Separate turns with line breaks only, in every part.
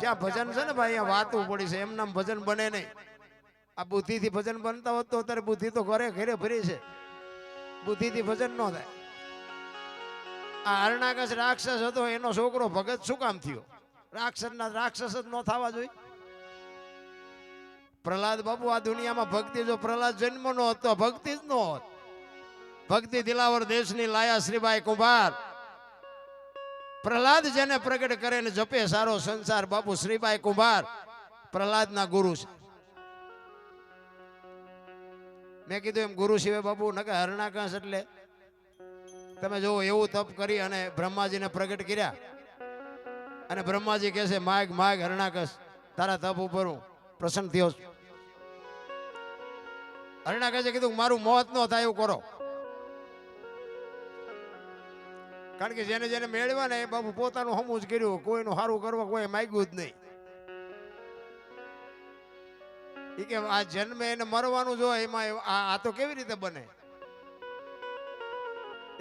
ક્યાં ભજન છે ને ભાઈ, અહીંયા વાતું પડી છે, એમ નામ ભજન બને નહીં. આ બુદ્ધિથી ભજન બનતા હોત તો અત્યારે બુદ્ધિ તો ઘરે ઘરે ભરી છે, બુદ્ધિથી ભજન ન થાય. આ હરણાકશ રાક્ષસ હતો, એનો છોકરો ભગત શું કામ થયો? રાક્ષસ જ ન થવા જોઈએ. પ્રહલાદ બાપુ, આ દુનિયામાં ભક્તિ, જો પ્રહલાદ જન્મ નો હતો ભક્તિ જ નો હોત. ભક્તિ દિલાવર દેશની લાયા શ્રીબાઈ કુંભાર. પ્રહલાદ જેને પ્રગટ કરે ને જપે સારો સંસાર, બાપુ શ્રીબાઈ કુંભાર પ્રહલાદના ગુરુ છે. મેં કીધું એમ ગુરુ સિવાય બાપુ નકે હરણાકશ એટલે તમે જોવો એવું તપ કરી અને બ્રહ્માજીને પ્રગટ કર્યા, અને બ્રહ્માજી કહે છે માગ માગ હરણાકશ, તારા તપ ઉપર હું પ્રસન્ન થયો છું. હરણાકશે કીધું મારું મોત ન થાય એવું કરો. કારણ કે જેને જેને મેળવ્યા ને એ બાપુ પોતાનું હમું જ કર્યું, કોઈનું સારું કરવા કોઈ માગ્યું જ નહીં. એ કે આ જન્મે એને મરવાનું જો એમાં આ તો કેવી રીતે બને?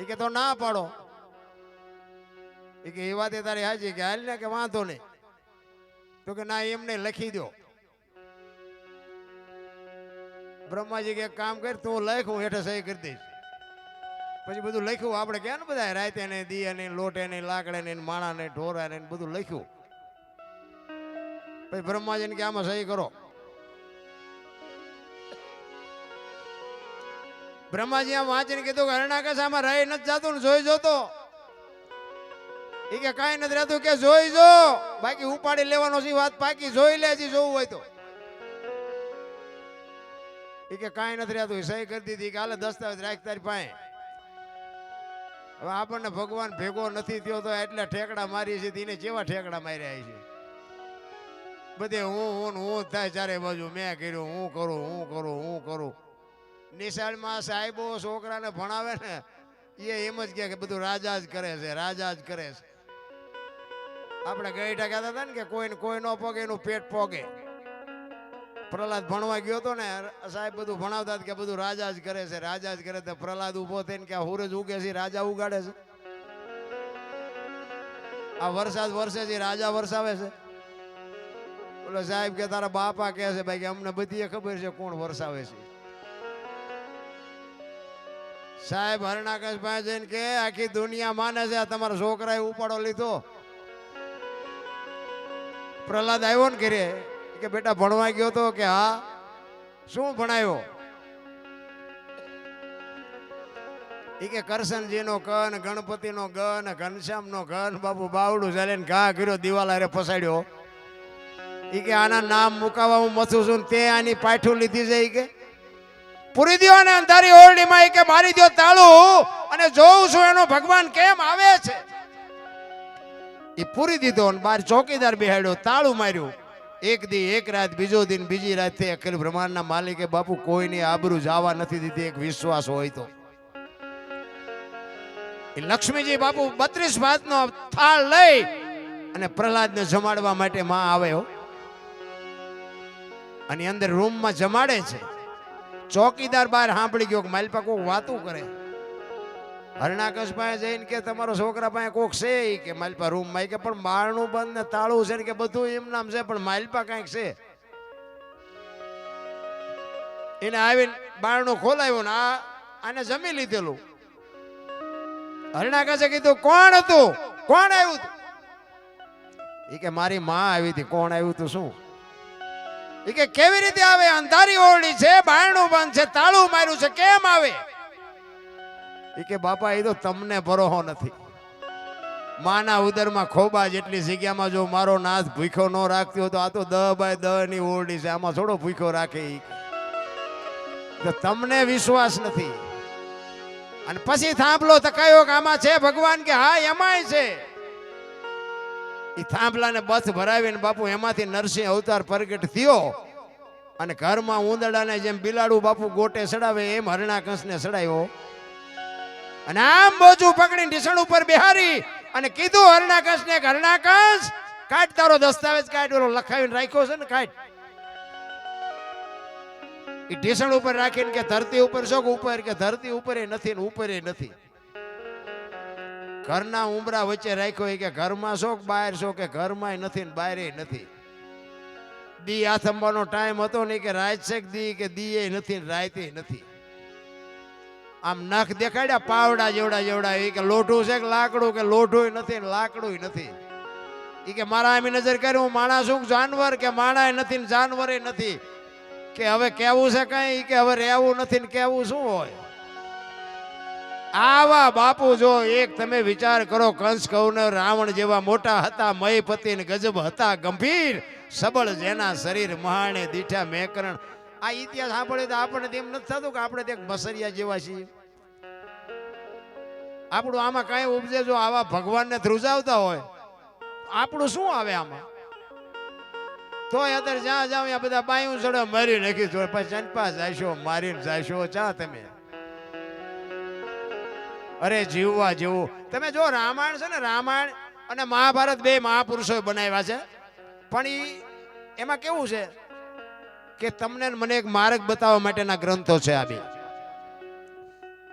એ કે તો ના પાડો. એ કે એ વાત તારી હાજી, કે હાલ ને કે વાંધો નહીં. તો કે ના એમને લખી દો. બ્રહ્માજી કે કામ કર, તું લખ, હું હેઠે સહી કરી દઈશ. પછી બધું લખ્યું. આપણે ક્યાં ને બધા રાતે ને દિયા ને લોટે ને લાકડે ને માણા ને ઢોરા ને બધું લખ્યું. પછી બ્રહ્માજીને કે આમાં સહી કરો. બ્રહ્માજી આમ વાંચીને કીધું કે હરણાકશ આમાં રહી નથી જતું ને જોઈ જોતો. એ કે કાંઈ નથી રહેતું, કે જોઈ જો, બાકી ઉપાડી લેવાનો છે વાત પાકી, જોઈ લે હજી જોવું હોય તો. એ કે કાંઈ નથી રહેતું, સહી કરી દીધી કે હાલે દસ્તાવેજ રાખ તારી પાસે. હવે આપણને ભગવાન ભેગો નથી થયો તો એટલે ઠેકડા મારી છે, એને કેવા ઠેકડા માર્યા છે બધે. હું થાય ચારે બાજુ, મેં કર્યું, હું કરું. નિશાળમાં સાહેબો છોકરાને ભણાવે ને એ એમ જ કે બધું રાજા જ કરે છે. આપણે ગઈઠા કહેતા હતા ને કે કોઈ નો પોગે એનું પેટ પોગે. પ્રહલાદ ભણવા ગયો હતો ને, સાહેબ બધું ભણાવતા કે બધું રાજા જ કરે છે. પ્રહલાદ ઉભો થઈને કે સૂરજ ઉગે છે રાજા ઉગાડે છે, આ વરસાદ વરસે છે રાજા વરસાવે છે. બોલો સાહેબ કે તારા બાપા કહે છે ભાઈ કે અમને બધી ખબર છે કોણ વરસાવે છે. સાહેબ હરણાકશ પાસે જઈને કે આખી દુનિયા માને છે તમારા છોકરાએ ઉપાડો લીધો. પ્રહલાદ આવ્યો ને ઘરે, કે બેટા ભણવા ગયો તો? કે હા. શું ભણાયો? એ કે કરશનજીનો કન, ગણપતિનો ગન, ઘનશ્યામનો ગન. બાપુ બાવડું ચાલે ને ઘા કર્યો, દિવાલ હારે પસાડ્યો. એ કે આના નામ મુકાવા હું મથું છું, તે આની પાઠું લીધી છે. એ કે પૂરી દો ને અંધારી ઓરડીમાં, કે મારી દો તાળું અને જોઉં છું એનો ભગવાન કેમ આવે છે. એ પૂરી દીધો અને બાર ચોકીદાર બેહાડ્યો, તાળું માર્યું. એક દી એક રાત, બીજો દિન બીજી રાત થી અખિલ બ્રહ્માંડના માલિકે બાપુ કોઈની આબરૂ જવા નથી દીધી. એક વિશ્વાસ હોય તો એ લક્ષ્મીજી બાપુ 32 ભાતનો થાળ લઈ અને પ્રહલાદને જમાડવા માટે માં આવ્યો, અને અંદર રૂમમાં જમાડે છે. ચોકીદાર બહાર સાંભળી ગયો કે માલપા કોક વાતું કરે. હરણાકશ પાસે જઈને કે તમારો છોકરા પાસે કોક છે? કે માલપા રૂમમાં. કે પણ બારણું બંધ ને તાળું છે ને કે બધું એમ નામ છે, પણ માલપા કઈક છે. એને આવીને બારણું ખોલાવ્યું ને આને જમી લીધેલું. હરણાકશે કીધું કોણ હતું, કોણ આવ્યું હતું? એ કે મારી માં આવી હતી. કોણ આવ્યું હતું? શું? એ કે કેવી રીતે આવે? અંધારી ઓરડી છે, બારણું બંધ છે, તાળું માર્યું છે, કેમ આવે? એ કે બાપા એ તો તમને ભરોહો નથી. માના ઉદરમાં ખોબા જેટલી જગ્યામાં જો મારો નાથ ભૂખ્યો ન રાખતી હોય તો આ તો 10 બાય 10 ની ઓરડી છે, આમાં થોડો ભૂખ્યો રાખે. તો તમને વિશ્વાસ નથી. અને પછી થાંભલો તકાયો કે આમાં છે ભગવાન? કે હા એમાંય છે. એ થાંભલાને બથ ભરાવીને બાપુ એમાંથી નરસિંહ અવતાર પ્રગટ થયો, અને ઘરમાં ઉંદરડાને જેમ બિલાડું બાપુ ગોટે સડાવે એમ હરણાકશને સડાયો. અને આમ બોજું પકડીને ઢીસણ ઉપર બેહારી અને કીધું હરણાકશને, હરણાકશ કાઢ તારો દસ્તાવેજ, કાઢ, ઓલો લખાવીને રાખ્યો છે ને કાઢ. એ ઢીસણ ઉપર રાખીને કે ધરતી ઉપર છો? ઉપર. કે ધરતી ઉપર એ નથી ને ઉપર એ નથી. ઘરના ઉંબરા વચ્ચે રાખ્યો એ કે ઘરમાં છો કે બહાર છો કે ઘરમાં નથી ને બહાર નથી. દી આથમવાનો ટાઈમ હતો ને કે રાત છે કે દી કે દી નથી ને રાતે નથી. આમ નખ દેખાડ્યા પાવડા જેવડા જેવડા એ કે લોઢું છે કે લાકડું કે લોઢું નથી ને લાકડું નથી. એ કે મારા આમી નજર કર્યું માણસ શું જાનવર કે માણા નથી ને જાનવરે નથી. કે હવે કેવું છે કઈ કે હવે રહેવું નથી ને કેવું શું હોય. આવા બાપુ જો એક તમે વિચાર કરો કંસ કૌરવ રાવણ જેવા મોટા હતા મયપતિ ને ગજબ હતા ગંભીર સબળ જેના શરીર મહાણે દીઠા મેકરણ. આ ઇતિહાસ સાંભળે તો આપણને તેમ નથી થતું કે આપણે તે બસરિયા જેવા છીએ. આપણું આમાં કઈ ઉપજે જો આવા ભગવાનને ધ્રુજાવતા હોય આપણું શું આવે આમાં. તોય અત્યારે જ્યાં જાવ ત્યાં બધા બાયું ચડે મારી નાખી તો પછી ચંપા જાયશો મારીને જાયશો ચા તમે. અરે જીવવા જેવું તમે જો રામાયણ છે ને રામાયણ અને મહાભારત બે મહાપુરુષો બનાવ્યા છે. પણ એમાં કેવું છે કે તમને મને એક માર્ગ બતાવવા માટેના ગ્રંથો છે આ બે.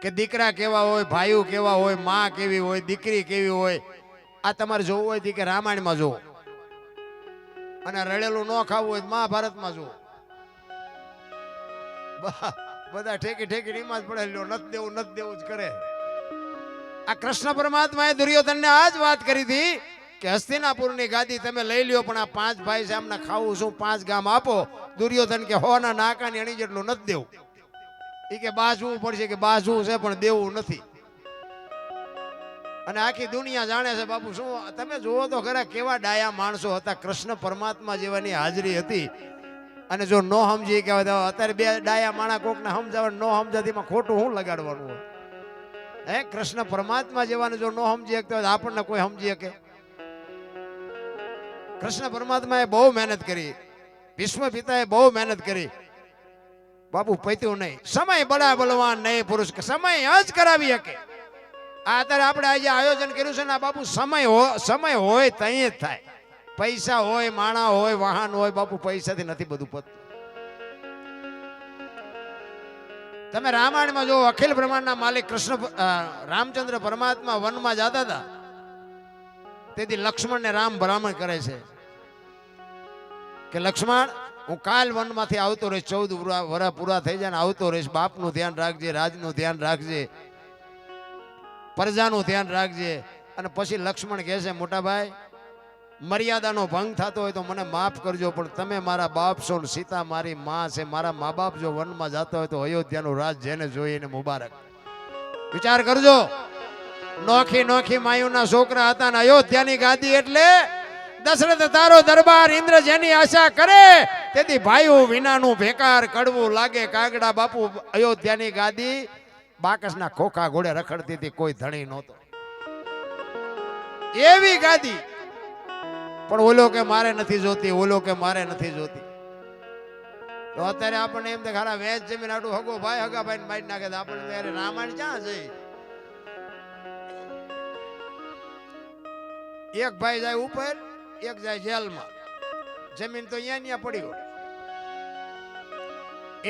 કે દીકરા કેવા હોય ભાઈઓ કેવા હોય માં કેવી હોય દીકરી કેવી હોય આ તમારે જોવું હોય કે રામાયણમાં જુઓ અને રડેલું ન ખાવું હોય મહાભારતમાં જુઓ. બધા ઠેકી ઠેકી રીમાં જ પડે નથી દેવું નથી દેવું જ કરે. આ કૃષ્ણ પરમાત્માએ દુર્યોધનને આ જ વાત કરી હતી કે હસ્તિનાપુરની ગાદી તમે લઈ લ્યો પણ આ 5 ભાઈ છે એમને ખાવું શું 5 ગામ આપો. દુર્યોધન કે હોના નાકાની અણી જેટલું નથી દેવું. એ કે બાજવું પડશે કે બાજવું છે પણ દેવું નથી. અને આખી દુનિયા જાણે છે બાપુ શું તમે જુઓ તો ખરા કેવા ડાયા માણસો હતા. કૃષ્ણ પરમાત્મા જેવાની હાજરી હતી. અને જો નો સમજી કે અત્યારે બે ડાયા માણા કોકને સમજાવવા નો સમજાતીમાં ખોટું શું લગાડવાનું હોય. હે કૃષ્ણ પરમાત્મા જેવાને જો નો સમજી શકતો હોય આપણને કોઈ સમજી શકે. કૃષ્ણ પરમાત્માએ બહુ મહેનત કરી. ભીષ્મ પિતાએ બહુ મહેનત કરી. બાપુ પૈતું નહીં. સમય બડા બલવાન નહીં પુરુષ સમય જ કરાવી શકે. આ અત્યારે આપણે આજે આયોજન કર્યું છે ને આ બાપુ સમય હોય તઈ જ થાય. પૈસા હોય માણા હોય વાહન હોય બાપુ પૈસાથી નથી બધું પતતું. તમે રામાયણમાં જો અખિલ બ્રહ્માંડના માલિક કૃષ્ણ રામચંદ્ર પરમાત્મા વનમાં જતા હતા તેથી લક્ષ્મણને રામ ભલામણ કરે છે કે લક્ષ્મણ હું કાલ વનમાંથી આવતો રહીશ 14 વર્ષ પૂરા થઈ જાય ને આવતો રહીશ. બાપનું ધ્યાન રાખજે રાજનું ધ્યાન રાખજે પ્રજાનું ધ્યાન રાખજે. અને પછી લક્ષ્મણ કહે છે મોટા ભાઈ મર્યાદાનો ભંગ થતો હોય તો મને માફ કરજો પણ તમે મારા બાપ છો ને સીતા મારી માં છે. મારા મા બાપ જો વનમાં જતા હોય તો અયોધ્યાનું રાજ જેને જોઈને મુબારક. વિચાર કરજો નોખી નોખી માયુના છોકરા હતા ને અયોધ્યાની ગાદી એટલે દશરથ તારો દરબાર ઇન્દ્ર જેની આશા કરે તેથી ભાઈઓ વિનાનું ભેકાર કડવું લાગે. કાગડા બાપુ અયોધ્યાની ગાદી બાકસના ખોખા ઘોડે રખડતી હતી કોઈ ધણી નહોતો એવી ગાદી. પણ ઓલો કે મારે નથી જોતી ઓલો કે મારે નથી જોતી. તો અત્યારે આપણને એમ ખારા વેચ જમીન આટલું હગો ભાઈ હગા ભાઈ મારી નાખે આપણે ત્યારે રામાયણ ક્યાં જઈ. એક ભાઈ જાય ઉપર એક જાય જેલમાં. જમીન તો અહીંયા પડી હોય.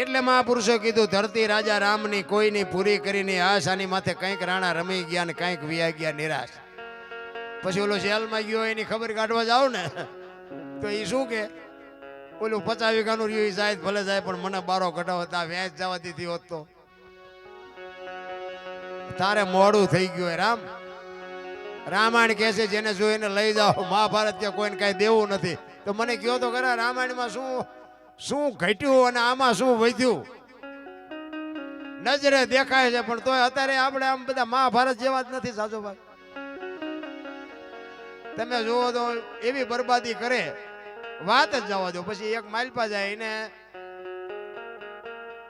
એટલે મહાપુરુષો કીધું ધરતી રાજા રામની કોઈની પૂરી કરીને આશાની માથે કંઈક રાણા રમી ગયા ને કંઈક વિયા ગયા નિરાશ. પછી ઓલો જેલમાં ગયો એની ખબર કાઢવા જાવ ને તો એ શું કે ઓલું 50 વીઘાનું રહ્યું જાય ભલે જાય પણ મને બારો કઢાવો તા વેચ જવા દીધી હોત તો તારે મોડું થઈ ગયું. રામ રામાયણ કહે છે જેને જો એને લઈ જાઓ. મહાભારત કે કોઈને કઈ દેવું નથી. તો મને કહો તો ખરા રામાયણમાં શું ઘટ્યું અને આમાં શું વધ્યું. નજરે દેખાય છે પણ તોય અત્યારે આપણે આમ બધા મહાભારત જેવા જ નથી સાચો ભાઈ. તમે જુઓ તો એવી બરબાદી કરે વાત જ જવા દો. પછી એક માલપા જાય એને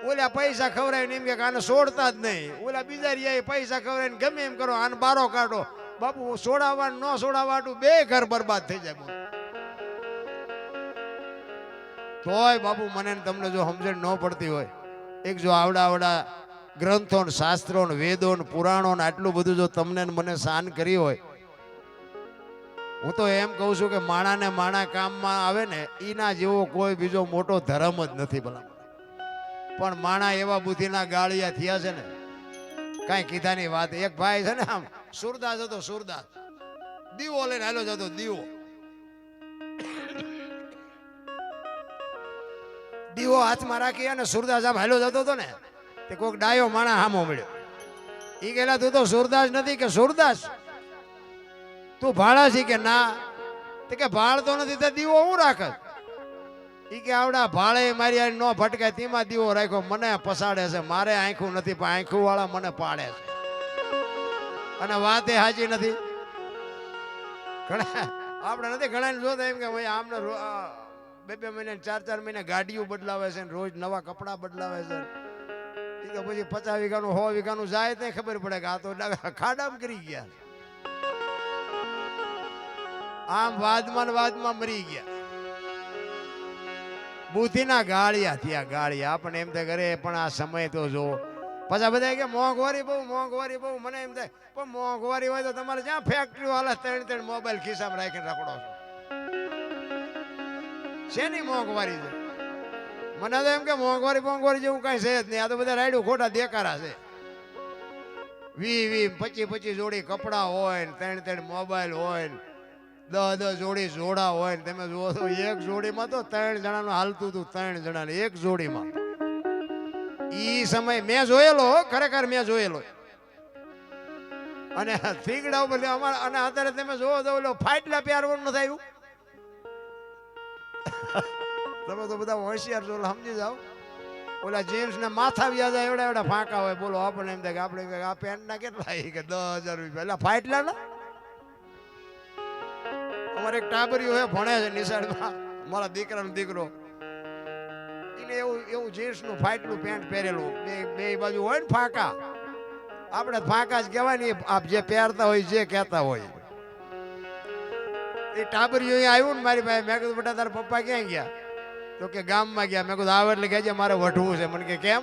ઓલા પૈસા ખવડાવીને એમ કે આને છોડતા જ નહીં. ઓલા બીજા રહ્યા પૈસા ખવડાવીને ગમે એમ કરો આને બારો કાઢો. બાપુ છોડાવવા ન છોડાવવા બે ઘર બરબાદ થઈ જાય. તોય બાપુ મને તમને જો સમજણ ન પડતી હોય એક જો આવડા ગ્રંથો ને શાસ્ત્રો ને વેદો ને પુરાણો ને આટલું બધું જો તમને મને શાન કરી હોય હું તો એમ કહું છું કે માણાને માણા કામમાં આવે ને એના જેવો કોઈ બીજો મોટો ધર્મ જ નથી. ભલા પણ માણા એવા બુદ્ધિના ગાળિયા થયા છે ને કાંઈ કીધાની વાત. એક ભાઈ છે ને આમ સુરદાસ હતો સુરદાસ, દીવો લઈને હાલો જતો દીવો. દીવો હાથમાં રાખી અને સુરદાસ આમ હાલો જતો હતો ને તે કોઈક ડાયો માણા હામો મળ્યો. ઈ કહેલા તું તો સુરદાસ નથી. કે સુરદાસ તું ભાડા છી? કે ના. તે કે ભાળ તો નથી તો દીવો હું રાખે? ઈ કે આવડા ભાળે મારી આ નો ભટકાય તેમાં દીવો રાખ્યો. મને પસાડે છે, મારે આંખું નથી પણ આંખું વાળા મને પાડે છે. અને વાત એ સાચી નથી. ઘણા આપણે નથી ઘણા જોતા એમ કે ભાઈ આમને 2 મહિને 4 મહિને ગાડીઓ બદલાવે છે ને રોજ નવા કપડા બદલાવે છે. ઈ કે પછી 50 વીઘાનું 100 વીઘાનું જાય તો ખબર પડે કે આ તો ખાડામ કરી ગયા, આમ વાદમાં મરી ગયા. બુદ્ધિના ગાળિયા થયા ગાળિયા. આપણે એમ થાય કરે પણ આ સમય તો જો. પાછા બધા કે મોંઘવારી બહુ મોંઘવારી બહુ. મને એમ થાય પણ મોંઘવારી હોય તો તમારે જ્યાં ફેક્ટરીઓ હાલે 3 મોબાઈલ ખિસ્સામાં રાખીને રખડો છો. શેની મોંઘવારી છે? મને તો એમ કે મોંઘવારી જેવું કઈ છે જ નહીં. આ તો બધા રાયડું ખોટા દેકારા છે. 20 25 જોડી કપડા હોય ને 3 મોબાઈલ હોય ને 10 જોડી જોડા હોય ને તમે જુઓ તો એક જોડીમાં તો 3 જણાનું હાલતું હતું. 3 જણાને એક જોડીમાં. ઈ સમય મેં જોયેલો, ખરેખર મેં જોયેલો. અને થીગડા ઉપર અમારા અને અત્યારે તમે જોવો તો ઓલો ફાટલા પહેરવાનું નથી આવ્યું. તમે તો બધા હોશિયાર છો, સમજી જાઓ. ઓલા જીન્સ ને માથા વ્યાજ એવડા એવડા ફાંકા હોય. બોલો આપણને એમ થાય કે આપણે આ પેન્ટ ના કેટલા કે 10,000 રૂપિયા. એટલે ફાટલા ના. અમારે એક ટાબરિયો હે ભણે છે નિશાળમાં, મારા દીકરાનો દીકરો. એને એવું જીન્સ નું ફાટલું પેન્ટ પહેરેલું, બે બાજુ હોય ને ફાંકા. આપણે ફાંકા જ કહેવાય ને, આપ જે પહેરતા હોય જે કહેતા હોય. એ ટાબરિયો આવ્યું ને મારી પાસે. મેં કીધું બેટા તારા પપ્પા ક્યાં ગયા? તો કે ગામમાં ગયા. મેં કીધું આવે એટલે કહેજે મારે વઢવું છે. મને કે કેમ?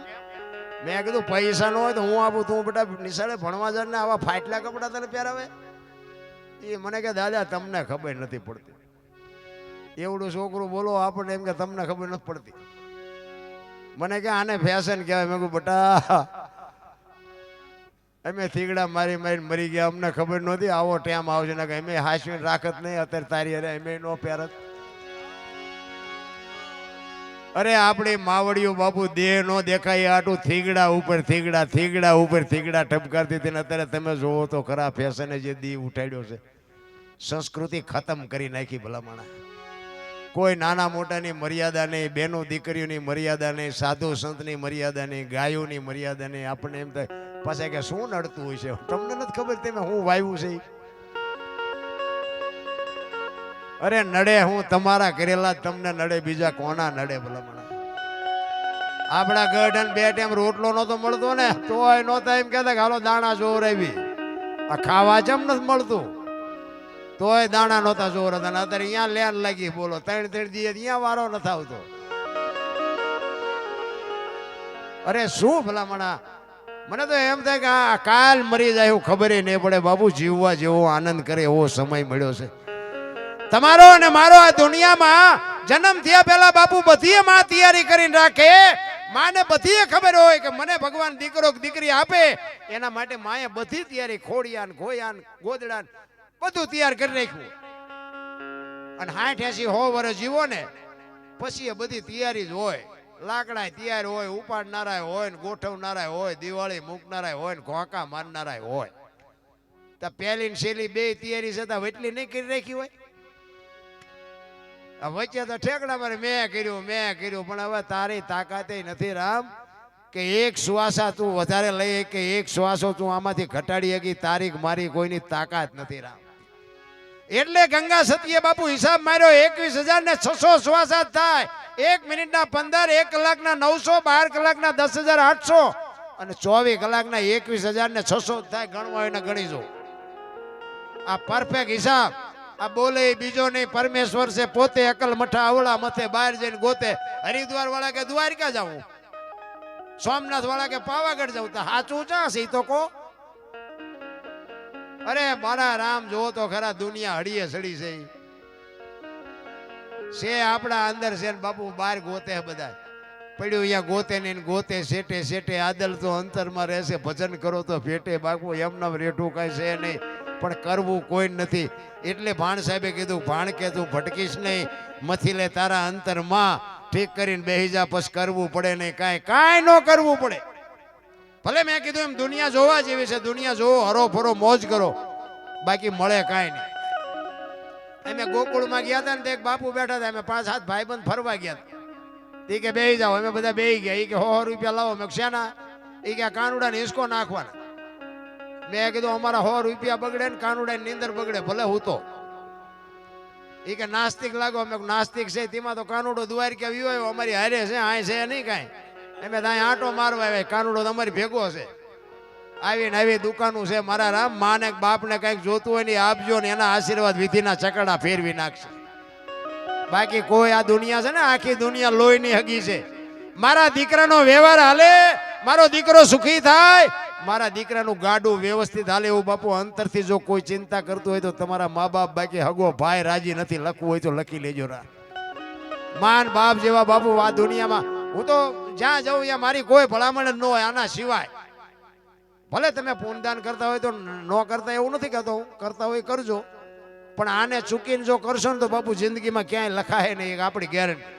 મેં કીધું પૈસા ન હોય તો હું આપું. તું બેટા નિશાળે ભણવા જાય ને આવા ફાટલા કપડા તને પહેરાવે? એ મને કે દાદા તમને ખબર નથી પડતી. એવડું છોકરું બોલો આપણને એમ કે તમને ખબર નથી પડતી. મને કે આને ફેશન કહેવાય. મેં કહ્યું બેટા અમે થીગડા મારી મરી ગયા, અમને ખબર નહોતી આવો ટાઈમ આવશે. ને કે અમે હાંસવીને રાખત નહીં અત્યારે તારી અરે અમે નો પહેરત. અરે આપણી માવડીઓ બાપુ દેહ નો દેખાય આટું થીગડા ઉપર થીગડા ટપકારતી હતી ને અત્યારે તમે જોવો તો ખરા ફેશને જે દી ઉઠાડ્યો છે. સંસ્કૃતિ ખતમ કરી નાખી ભલામણા. કોઈ નાના મોટાની મર્યાદા નહીં, બેનો દીકરીઓની મર્યાદા નહીં, સાધુ સંતની મર્યાદા નહીં, ગાયોની મર્યાદા નહીં. આપણને એમ થાય પાછા કે શું નડતું હોય છે? તમને નથી ખબર તમે હું વાવ્યું છે? અરે નડે હું તમારા કરેલા તમને નડે, બીજા કોના નડે ભલામણા? આપણા ગઢ અને 2 ટાઈમ રોટલો નતો મળતો ને તોય નહોતા એમ કહેતા કે હાલો દાણા જોર આવી. આ ખાવા જેમ નથી મળતું તોય દાણા નહોતા જોર હતા. અત્યારે અહીંયા લેન લાગી. બોલો 3 દી અહીંયા વારો નથી આવતો. અરે શું ભલામણા? મને તો એમ થાય કે આ કાલ મરી જાય એવું ખબર નહીં પડે. બાબુ જીવવા જેવો આનંદ કરે એવો સમય મળ્યો છે તમારો અને મારો. આ દુનિયામાં જન્મ થયા પહેલા બાપુ બધી માં તૈયારી કરીને રાખે. માને બધી ખબર હોય કે મને ભગવાન દીકરો દીકરી આપે, એના માટે માએ બધી તૈયારી ખોડિયાન ઘોયાન ગોદડાન બધું તૈયાર કરી રાખ્યું. અને 60-80 વર્ષ જીવો ને પછી એ બધી તૈયારી જ હોય. લાકડા તૈયાર હોય, ઉપાડનારા હોય ને ગોઠવનારા હોય, દિવાળી મૂકનારા હોય ને ઘોંકા મારનારા હોય. તો પહેલી ને છેલ્લી 2 તૈયારી છતાં એટલી નહીં કરી રાખી હોય. વચ્ચે તો ઠેકડા મારે મેં કર્યું પણ હવે તારી તાકાતે નથી રામ કે એક શ્વાસા તું વધારે લઈ કે એક શ્વાસો તું આમાંથી ઘટાડી શકી. તારીખ મારી કોઈની તાકાત નથી રામ. એટલે ગંગા સતીએ બાપુ હિસાબ માર્યો 21,600 શ્વાસા થાય. 1 મિનિટના 15, 1 કલાકના 900, 12 કલાકના 10,800 અને 24 કલાકના 21,600 થાય. ગણવા એને ગણી જો. આ પરફેક્ટ હિસાબ. આ બોલે બીજો નહીં, પરમેશ્વર છે પોતે. અકલ મઠા અવળા મથે બહાર જઈને ગોતે. હરિદ્વાર વાળા કે દ્વારકા જાઉં, સોમનાથ વાળા કે પાવાગઢ જાઉં. તો સાચું ચા છે તો કો? અરે મારા રામ જોવો તો ખરા દુનિયા હડીએ સડી છે આપણા અંદર છે ને બાપુ બહાર ગોતે બધા. પડ્યું અહીંયા ગોતે ને ગોતે શેટે શેટે આદલ તો અંતરમાં રહેશે, ભજન કરો તો ભેટે બાપુ એમનામ રેઠું કાંઈ છે નહીં, પણ કરવું કોઈ નથી. એટલે ભાણ સાહેબે કીધું, ભાણ કે તું ભટકીશ નહીં, મથી લે તારા અંતરમાં, ઠીક કરીને બેહી જા, પછી કરવું પડે નહીં, કાંઈ ન કરવું પડે. ભલે મેં કીધું એમ દુનિયા જોવા જેવી છે, દુનિયા જોવો, હરો ફરો મોજ કરો, બાકી મળે કાંઈ નહીં. અમે ગોકુળમાં ગયા હતા ને તે એક બાપુ બેઠા હતા, અમે 5-7 ભાઈબંધ ફરવા ગયા હતા. એ કે બેહી જાઓ, અમે બધા બેહી ગયા. એ કે 100 રૂપિયા લાવો. મેં શેના? એ કે કાનુડા ને હિસકો નાખવાના. મેં કીધું અમારા 100 રૂપિયા બગડે ને કાનુડા ની નીંદર બગડે, ભલે હું તો. એ કે નાસ્તિક લાગો. અમે નાસ્તિક છે તેમાં તો કાનુડો દુવાર કે આવ્યો, અમારી હારે છે, આ છે નહીં કાંઈ. અમે ત્યાં આંટો મારવા આવ્યા, કાનુડો તમારી ભેગો છે. આવીને આવી દુકાનું છે. મારા રામ માને બાપને કંઈક જોતું હોય ને આપજો ને, એના આશીર્વાદ વિધિના ચકડા ફેરવી નાખશે. બાકી કોઈ આ દુનિયા છે ને, આખી દુનિયા લોહીની હગી છે. મારા દીકરાનો વ્યવહાર હાલે, મારો દીકરો સુખી થાય, મારા દીકરાનું ગાડું વ્યવસ્થિત હાલે, એવું બાપુ અંતરથી જો કોઈ ચિંતા કરતું હોય તો તમારા મા બાપ, બાકી હગો ભાઈ રાજી નથી, લખવું હોય તો લખી લેજો. માન બાપ જેવા બાપુ આ દુનિયામાં, હું તો જ્યાં જાઉં ત્યાં મારી કોઈ ભલામણ જ ન હોય આના સિવાય. ભલે તમે પૂનદાન કરતા હોય તો ન કરતા એવું નથી કહેતો હું, કરતા હોય કરજો, પણ આને ચૂકીને જો કરશો ને તો બાપુ જિંદગીમાં ક્યાંય લખાય નહીં, આપણી ગેરંટી.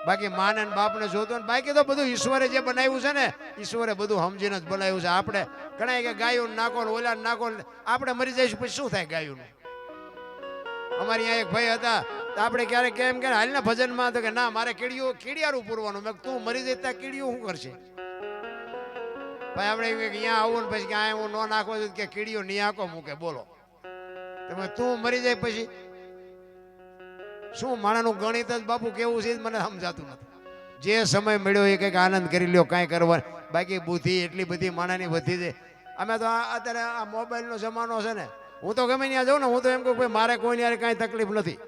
બાકી માને બાપને જોતો ને, બાકી તો બધું ઈશ્વરે જે બનાવ્યું છે ને, ઈશ્વરે બધું સમજીને જ બનાવ્યું છે. આપણે ઘણા કે ગાયું નાખો ને ઓલા નાખો ને, આપણે મરી જઈશું પછી શું થાય ગાયું? અમારી અહીંયા એક ભાઈ હતા, તો આપણે ક્યારેક કેમ કે હાલના ભજનમાં તો કે ના મારે કીડિયારું પૂરવાનું. મેં તું મરી જઈ ત્યાં કીડિયું શું કરશે ભાઈ? આપણે અહીંયા આવું ને પછી કે હું ન નાખો કે કીડીઓ નહીં આખો મૂકે, બોલો તમે તું મરી જાય પછી શું? માણાનું ગણિત જ બાપુ કેવું છે મને સમજાતું નથી. જે સમય મળ્યો એ કંઈક આનંદ કરી લ્યો, કાંઈ કરવા. બાકી બુદ્ધિ એટલી બધી માણાની વધી છે. અમે તો અત્યારે આ મોબાઈલનો જમાનો છે ને, હું તો ગમે ત્યાં જાઉં ને, હું તો એમ કહું ભાઈ મારે કોઈની યાર કાંઈ તકલીફ નથી.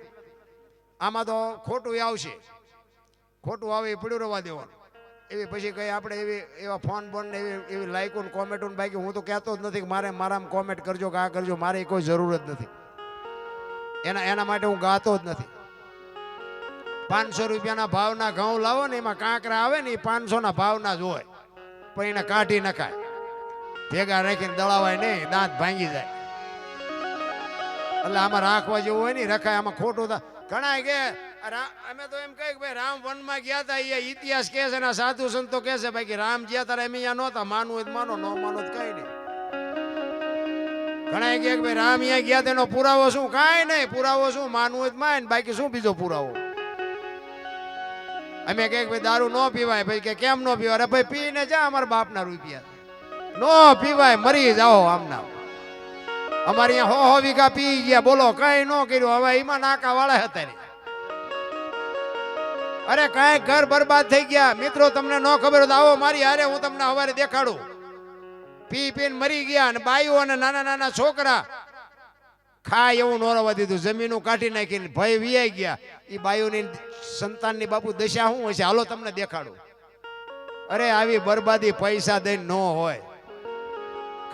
આમાં તો ખોટું આવશે, ખોટું આવે એ પડ્યું રહેવા દેવાનું. એવી પછી કઈ આપણે એવા ફોન બોન ને એવી લાઈકો ને કોમેન્ટો ને, બાકી હું તો કહેતો જ નથી કે મારે મારામાં કોમેન્ટ કરજો કે આ કરજો, મારે કોઈ જરૂર જ નથી. એના માટે હું ગાતો જ નથી. 500 રૂપિયાના ભાવના ઘઉં લાવો ને, એમાં કાંકરા આવે ને એ 500 ના ભાવના જ હોય, પણ એને કાઢી નખાય, ભેગા રાખીને દળાવાય નહીં, દાંત ભાંગી જાય. એટલે આમાં રાખવા જેવું હોય ને રખાય. આમાં ખોટું ઘણા કે અમે તો એમ કહે કે ભાઈ રામ વનમાં ગયા હતા, એ ઇતિહાસ કે છે ને સાધુ સંતો કે છે, બાકી રામ જ્યાં તારે એમ અહીંયા નહોતા. માનવું હોય માનો, ન માનો તો કઈ નહીં. ઘણા કે ભાઈ રામ અહીંયા ગયા તેનો પુરાવો શું? કાંઈ નહીં. પુરાવો શું? માનવું હોય માન, બાકી શું બીજો પુરાવો? અમે કે ભાઈ દારૂ ન પીવાય, ભાઈ કે કેમ ન પીવાય? અરે ભાઈ પીને જા, અમારા બાપના રૂપિયા ન પીવાય, મરી જાઓ આમના. અમારે અહીંયા 100 વીઘા પી ગયા, બોલો કઈ ન કર્યું. હવે એમાં નાકા વાળા હતા ને, અરે કઈ ઘર બરબાદ થઈ ગયા. મિત્રો તમને ન ખબર હોય આવો મારી હારે, હું તમને સવારે દેખાડું. પી પીને મરી ગયા, અને બાઈઓ અને નાના નાના છોકરા ખાય એવું ન રહેવા દીધું, જમીનું કાઢી નાખીને ભય વિયાઈ ગયા. એ બાઈઓની સંતાનની બાપુ દશા શું હોય છે, હાલો તમને દેખાડું. અરે આવી બરબાદી પૈસા દઈને ન હોય.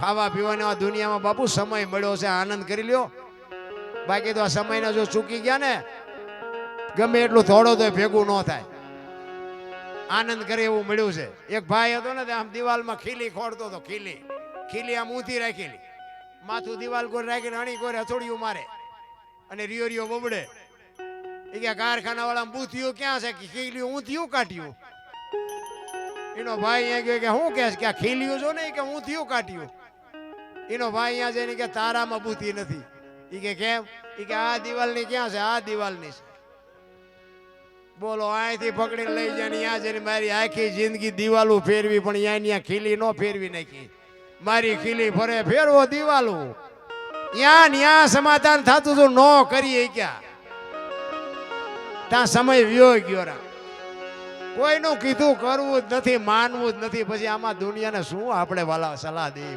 ખાવા પીવાની દુનિયામાં બાપુ સમય મળ્યો છે, આનંદ કરી લ્યો. બાકી તો આ સમયને જો ચૂકી ગયા ને, ગમે એટલું થોડો તો ભેગું ન થાય. આનંદ કરે એવું મળ્યું છે. એક ભાઈ હતો ને, આમ દિવાલમાં ખીલી ખોડતો હતો. ખીલી આમ ઊંધી રાખેલી, માથું દિવાલ કોઈ રાખીને અણી કોઈ હથોડિયું મારે અને રિયો બબડે. એ કે કારખાના વાળા બૂથિયું ક્યાં છે? ખીલીયું ઊંધિયું કાઢ્યું. એનો ભાઈ અહીંયા ગયો કે શું કે આ ખીલીયું જો ને કે ઊંધિયું કાઢ્યું. એનો ભાઈ અહીંયા જઈને કે તારામાં બૂથી નથી. એ કે કેમ? એ કે આ દિવાલની ક્યાં છે? આ દિવાલની છે. બોલો અહીંથી પકડીને લઈ જાય ને ત્યાં જઈને મારી આખી જિંદગી દિવાલું ફેરવી, પણ ત્યાં ખીલી ન ફેરવી નાખી. મારી ખીલી ફરે ફેરવો દિવાલું. ત્યાં સમાધાન થતું હતું, ન કરીએ ક્યાં ત્યાં સમય વ્યો ગયો. કોઈનું કીધું કરવું જ નથી, માનવું જ નથી. પછી આમાં દુનિયાને શું આપણે વાલા સલાહ દઈએ?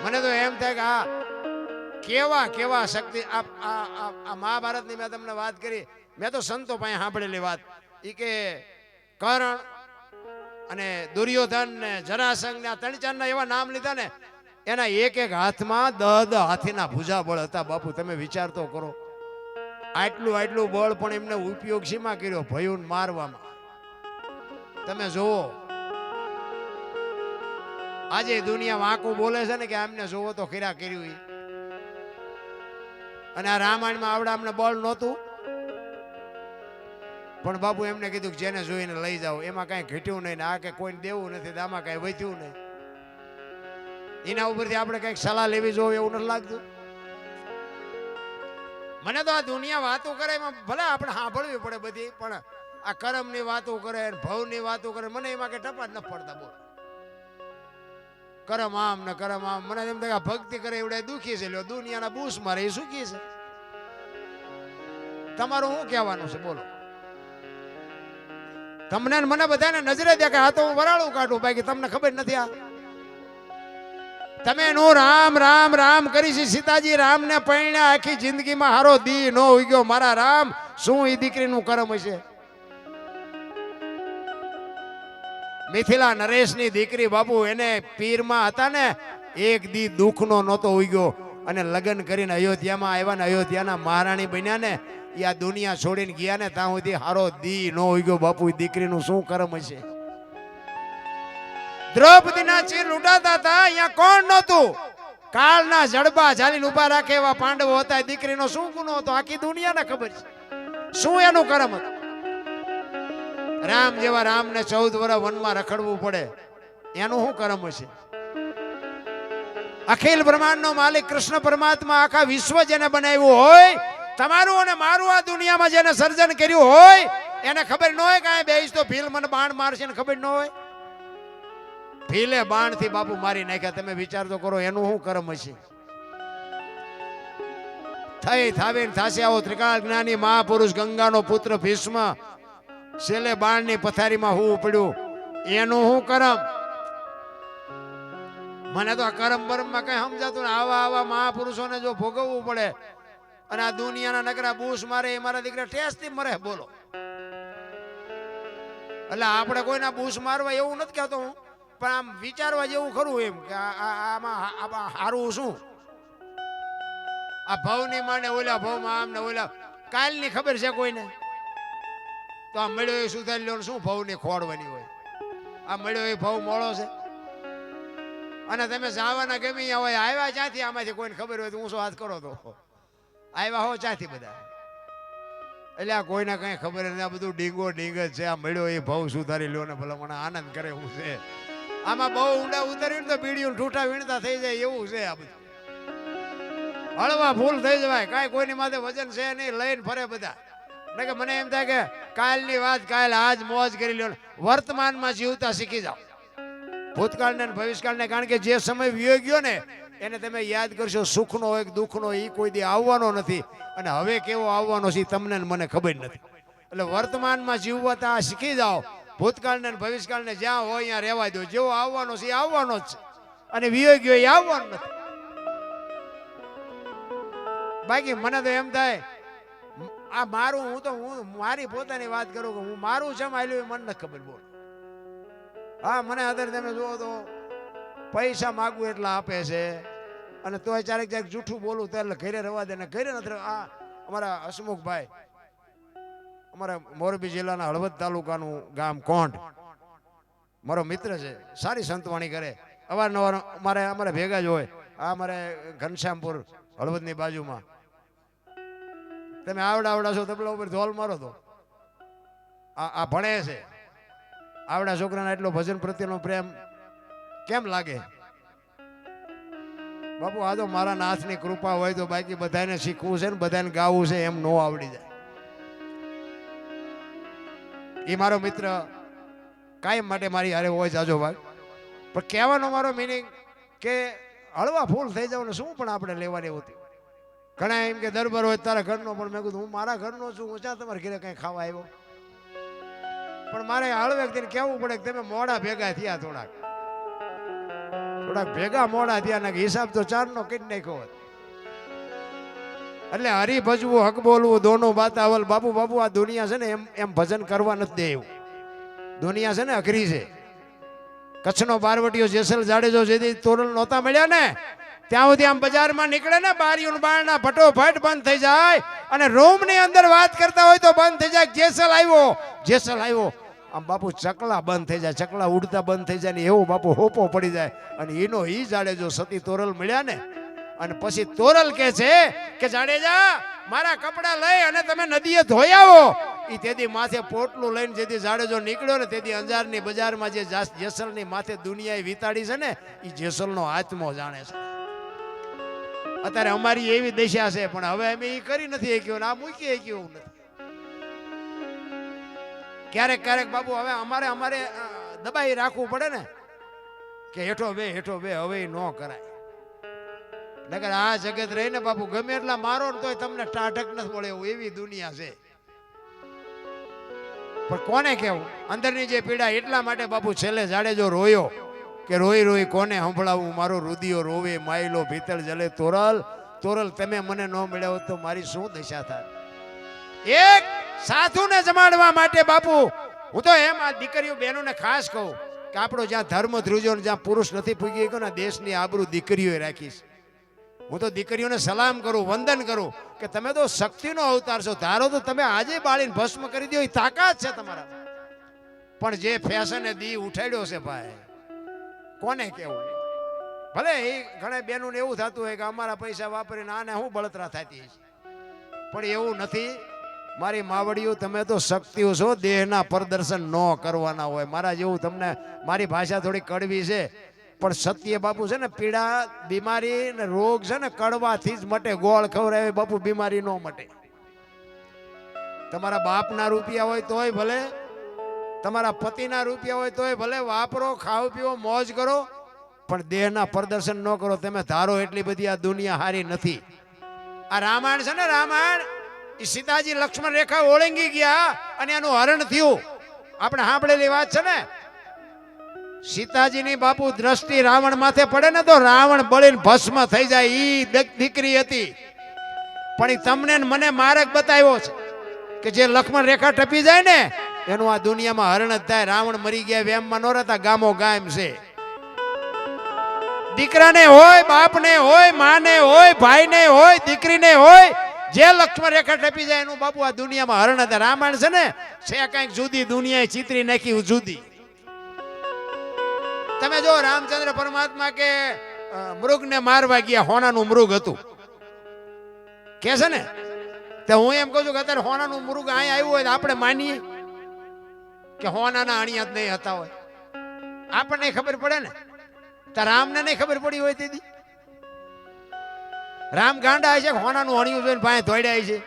મને તો એમ થાય કે આ કેવા શક્તિ. આ મહાભારતની મેં તમને વાત કરી, મેં તો સંતો પાસે સાંભળેલી વાત. એ કે કર્ણ અને દુર્યોધન ને જરાસંઘ ને 3-4 એવા નામ લીધા ને, એના એક હાથમાં 10 હાથીના ભુજા બળ હતા. બાપુ તમે વિચાર તો કરો. આટલું બળ પણ એમને ઉપયોગ શીમાં કર્યો? ભયુન મારવામાં. તમે જોવો આજે દુનિયા વાંકું બોલે છે ને કે આમને જોવો તો ખીરા કર્યું. અને આ રામાયણમાં આવડા અમને બળ નહોતું, પણ બાપુ એમને કીધું કે જેને જોઈને લઈ જાઓ. એમાં કઈ ઘટ્યું નહીં ને આ કે કોઈને દેવું નથી, આમાં કઈ વધ્યું નહીં. એના ઉપરથી આપણે કઈક સલાહ લેવી જોઈએ એવું નથી લાગતું? મને તો આ દુનિયા વાતો કરે એમાં ભલે આપણે સાંભળવી પડે બધી, પણ આ કર્મની વાતો કરે, ભવની વાતો કરે, મને એમાં કઈ ટપા જ ન પડતા. બોલ, કરમ આમ ને કરમ આમ. મને એમ થાય ભક્તિ કરે એવડે દુખી છે, લ્યો દુનિયાના બૂસ મારે એ સુખી છે. તમારું શું કહેવાનું છે બોલો? તમને મને બધાને નજરે દેખાય, આ તો હું વરાળું કાઢું, બાકી તમને ખબર નથી. આ તમે નો રામ રામ રામ કરી છે. સીતાજી રામ ને પૈણ્યા, આખી જિંદગીમાં હારો દી નો ઉગ્યો. મારા રામ શું એ દીકરીનું કર્મ હશે? મિથિલા નરેશની દીકરી બાપુ, એને પીરમાં હતા ને, એક દી દુઃખનો નહોતો ઉગ્યો. અને લગ્ન કરીને અયોધ્યામાં આવ્યા ને, અયોધ્યાના મહારાણી બન્યા ને, એ આ દુનિયા છોડીને ગયા ને, ત્યાં સુધી હારો દી નો ઉગ્યો. બાપુ દીકરીનું શું કર્મ હશે? દ્રૌપદીના ચીર લૂંટાતા હતા, અહીંયા કોણ નહોતું? કાળના જડબા ઝાલીને ઉભા રાખે એવા પાંડવો હતા. દીકરીનો શું ગુનો હતો? આખી દુનિયાને ખબર છે શું એનું કર્મ હતું. રામ જેવા રામને 14 વર્ષ વનમાં રખડવું પડે, એનું શું કર્મ હશે? અખિલ બ્રહ્માંડનો માલિક કૃષ્ણ પરમાત્મા, આખા વિશ્વ જેને બનાવ્યું હોય, તમારું અને મારું આ દુનિયામાં જેને સર્જન કર્યું હોય, એને ખબર ન હોય કે આ બેસ તો ભીલ મને બાણ મારશે ને ખબર ન હોય? ભીલે બાણ થી બાપુ મારી નાખ્યા. તમે વિચાર તો કરો એનું શું કર્મ હશે? થઈ થાવે થાશે આવો ત્રિકાળ જ્ઞાની મહાપુરુષ, ગંગાનો પુત્ર ભીષ્મ, છેલ્લે બાણની પથારીમાં હું પડ્યું, એનું શું કર્મ? મને તો આ કર્મ બરમમાં કઈ સમજાતું ને. આવા મહાપુરુષોને જો ભોગવવું પડે અને આ દુનિયાના નકરા બૂસ મારે, એ મારા દીકરા ટેસ્ટથી મરે. બોલો, એટલે આપણે કોઈના બૂસ મારવા એવું નથી કહેતો હું, પણ આમ વિચારવા જેવું ખરું એમ કે આમાં હારું શું? આ ભવની માને ઓલા ભવમાં આમ ને ઓલા, કાલની ખબર છે કોઈને? તો આ મળ્યો એ સુધારી લો, શું ભવની ખોડવાની હોય? આ મળ્યો એ ભવ મોળો છે. અને તમે જવાના ગમે હોય, આવ્યા ક્યાંથી? આમાંથી કોઈને ખબર હોય તો ઊંચો હાથ કરો તો આવ્યા હો ક્યાંથી બધા? એટલે આ કોઈને કઈ ખબર નથી. આ બધું ડીંગો ડીંગ જ છે. આ મળ્યો એ ભવ સુધારી લો ને ભલે મને આનંદ કરે એવું છે. આમાં બહુ ઊંડા ઉતર્યું ને તો બીડીયું ઠૂઠા વીણતા થઈ જાય એવું છે. આ બધું હળવા ફૂલ થઈ જવાય, કાંઈ કોઈની માથે વજન છે નહીં, લઈને ફરે બધા. એટલે કે મને એમ થાય કે કાલની વાત કાલ, આજ મોજ કરી લો. વર્તમાનમાં જીવતા શીખી જાઓ, ભૂતકાળને ભવિષ્યકાળને. કારણ કે જે સમય વિયો ગયો ને એને તમે યાદ કરશો. સુખનો હોય કે દુઃખનો, એ કોઈ દી આવવાનો નથી. અને હવે કેવો આવવાનો છે તમને મને ખબર નથી. એટલે વર્તમાનમાં જીવતા શીખી જાઓ. ભૂતકાળને ભવિષ્યકાળને જ્યાં હોય ત્યાં રહેવા દો. જેવો આવવાનો છે એ આવવાનો જ છે, અને વિયો ગયો એ આવવાનો નથી. બાકી મને તો એમ થાય આ મારું, હું મારી પોતાની વાત કરું કે હું મારું છે માયલું મને નથી ખબર. બોલ, હા મને અત્યારે તમે જુઓ તો પૈસા માગું એટલા આપે છે, અને તોય ક્યારેક જૂઠું બોલું તો એટલે ઘરે રવા દે ને ઘરે નથી. આ અમારા હસમુખભાઈ, અમારા મોરબી જિલ્લાના હળવદ તાલુકાનું ગામ કોંઢ, મારો મિત્ર છે, સારી સંતવાણી કરે, અવારનવાર અમારે ભેગા જ હોય. આ અમારે ઘનશ્યામપુર હળવદની બાજુમાં. તમે આવડા છો તબલા ઉપર ધોલ મારો તો આ ભણે છે. આવડા છોકરાના એટલો ભજન પ્રત્યેનો પ્રેમ કેમ લાગે બાપુ? આ તો મારા નાથની કૃપા હોય તો. બાકી બધાને શીખવું છે ને બધાને ગાવું છે એમ નો આવડી જાય. એ મારો મિત્ર કાયમ માટે મારી હારે હોય જાજો ભાઈ. પણ કહેવાનો મારો મિનિંગ કે હળવા ફૂલ થઈ જાવ ને શું પણ આપણે લેવાની હોતી. ઘણા એમ કે દરબાર હોય તારા ઘરનો, પણ મેં કીધું હું મારા ઘરનો છું, હું ચા તમારે ઘરે કઈ ખાવા આવ્યો? પણ મારે હળવે વ્યક્તિને કહેવું પડે કે તમે મોડા ભેગા થયા, થોડાક ભેગા મોડા થયા ને હિસાબ તો 4નો કરી નાખ્યો હોત. એટલે હરી ભજવું, હક બોલવું, દોનો બાતાવલ. બાપુ આ દુનિયા છે ને એમ ભજન કરવા નથી દે એવું. દુનિયા છે ને અઘરી છે. કચ્છનો બારવટીયો જેસલ જાડેજો જેથી તોરણ નહોતા મળ્યા ને ત્યાં સુધી આમ બજારમાં નીકળે ને બારીઓ બારણા ફટોફટ બંધ થઈ જાય અને રૂમની અંદર વાત કરતા હોય તો બંધ થઈ જાય. જેસલ આવ્યો, જેસલ આવ્યો, આમ બાપુ ચકલા બંધ થઈ જાય, ચકલા ઉડતા બંધ થઈ જાય ને એવો બાપુ હોપો પડી જાય. અને એનો ઈ જાડેજો સતી તોરલ મળ્યા ને અને પછી તોરલ કહે છે કે જાડેજા મારા કપડા લઈ અને તમે નદીએ ધોઈ આવો. ઈ તેદી માથે પોટલું લઈને જેથી જાડેજો નીકળ્યો ને તેદી અંજારની બજારમાં જે જેસલની માથે દુનિયાએ વિતાડી છે ને ઈ જેસલનો આત્મો જાણે છે. અત્યારે અમારી એવી દશા છે પણ હવે અમે ઈ કરી નથી શક્યો ને આ મૂકી શક્યું નથી. ક્યારેક ક્યારેક બાપુ હવે અમારે દબાઈ રાખવું પડે ને કે હેઠો બે હવે ન કરાય. નકર આ જગત રહીને બાપુ ગમે એટલા મારો ને તોય તમને ટાઢક નથી મળે એવું એવી દુનિયા છે. પણ કોને કેવું અંદરની જે પીડા એટલા માટે બાપુ છેલ્લે જાડેજો રોયો કે રોઈ રોઈ કોને સંભળાવું મારો રુદિયો રોવે માયલો ભીતળ જલે તોરલ તોરલ તમે મને ન મળ્યા હોત તો મારી શું દશા થાય. એક સાધુને જમાડવા માટે બાપુ હું તો એમ આ દીકરીઓ બહેનોને ખાસ કહું કે આપણો જ્યાં ધર્મ ધ્રુજો જ્યાં પુરુષ નથી પૂગી ગયો ને દેશની આબરૂ દીકરીઓએ રાખીશ. હું તો દીકરીઓને સલામ કરું, વંદન કરું કે તમે તો શક્તિનો અવતાર છો. ધારો તો તમે આજે બાળીને ભસ્મ કરી દો એ તાકાત છે તમારા. પણ જે ફેશને દી ઉઠાડ્યો છે ભાઈ કોને કેવું. ભલે એ ઘણા બહેનોને એવું થતું હોય કે અમારા પૈસા વાપરીને આને હું બળતરા થતી પણ એવું નથી. મારી માવડીઓ તમે તો શક્તિઓ છો, દેહના પ્રદર્શન ન કરવાના હોય. મારા જેવું તમને મારી ભાષા થોડી કડવી છે પણ સત્ય બાપુ છે ને પીડા બીમારી ને રોગ છે ને કડવાથી જ મટે. ગોળ ખવડાવે બાપુ બીમારી નો મટે. તમારા બાપના રૂપિયા હોય તોય ભલે, તમારા પતિના રૂપિયા હોય તોય ભલે વાપરો, ખાઓ પીવો, મોજ કરો પણ દેહના પ્રદર્શન ન કરો. તમે ધારો એટલી બધી આ દુનિયા હારી નથી. આ રામાયણ છે ને રામાયણ એ સીતાજી લક્ષ્મણ રેખા ઓળંગી ગયા અને એનું હરણ થયું. આપણે સાંભળેલી વાત છે ને સીતાજીની બાપુ દ્રષ્ટિ રાવણ માથે પડે ને તો રાવણ બળીને ભસ્મ થઈ જાય. ઈ દીકરી હતી પણ ઈ તમને મને માર્ગ બતાવ્યો છે કે જે લક્ષ્મણ રેખા ટપી જાય ને એનું આ દુનિયામાં હરણ જ થાય. રાવણ મરી ગયા વેમમાં ન રહેતા ગામો ગામ છે. દીકરાને હોય, બાપને હોય, માને હોય, ભાઈને હોય, દીકરીને હોય, જે લક્ષ્મણ રેખા ટપી જાય એનું બાપુ આ દુનિયામાં હરણ હતા. રામાયણ છે ને છે કઈક જુદી દુનિયાએ ચિત્રી નાખી જુદી. તમે જો રામચંદ્ર પરમાત્મા કે મૃગને મારવા ગયા, હોનાનું મૃગ હતું કે છે ને તો હું એમ કહું છું કે અત્યારે હોનાનું મૃગ અહીંયા આવ્યું હોય તો આપણે માનીએ કે હોનાના અણિયા જ નહીં હતા હોય. આપણને ખબર પડે ને તો રામને નહીં ખબર પડી હોય તેથી રામ ગાંડા છે હોનાનું અણિયું જોઈને પાસે દોડ્યા છે.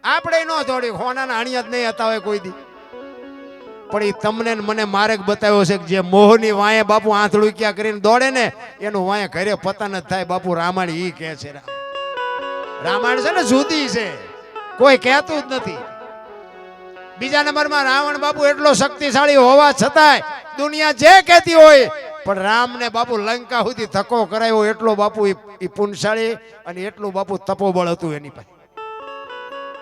આપણે ન દોડ્યું, હોનાના અણિયા જ નહીં હતા હોય કોઈ દી. પણ એ તમને મને માર્ગ બતાવ્યો છે કે જે મોહની વાંયે બાપુ આંથળું ક્યાં કરીને દોડે ને એનું વાંયે ઘરે પતન જ થાય. બાપુ રામાયણ ઈ કહે છે. રામાયણ છે ને જુદી છે, કોઈ કહેતું જ નથી. બીજા નંબરમાં રાવણ બાપુ એટલો શક્તિશાળી હોવા છતાંય દુનિયા જે કહેતી હોય પણ રામને બાપુ લંકા સુધી ધક્કો કરાયો એટલો બાપુ એ પુણશાળી અને એટલું બાપુ તપોબળ હતું એની પાસે.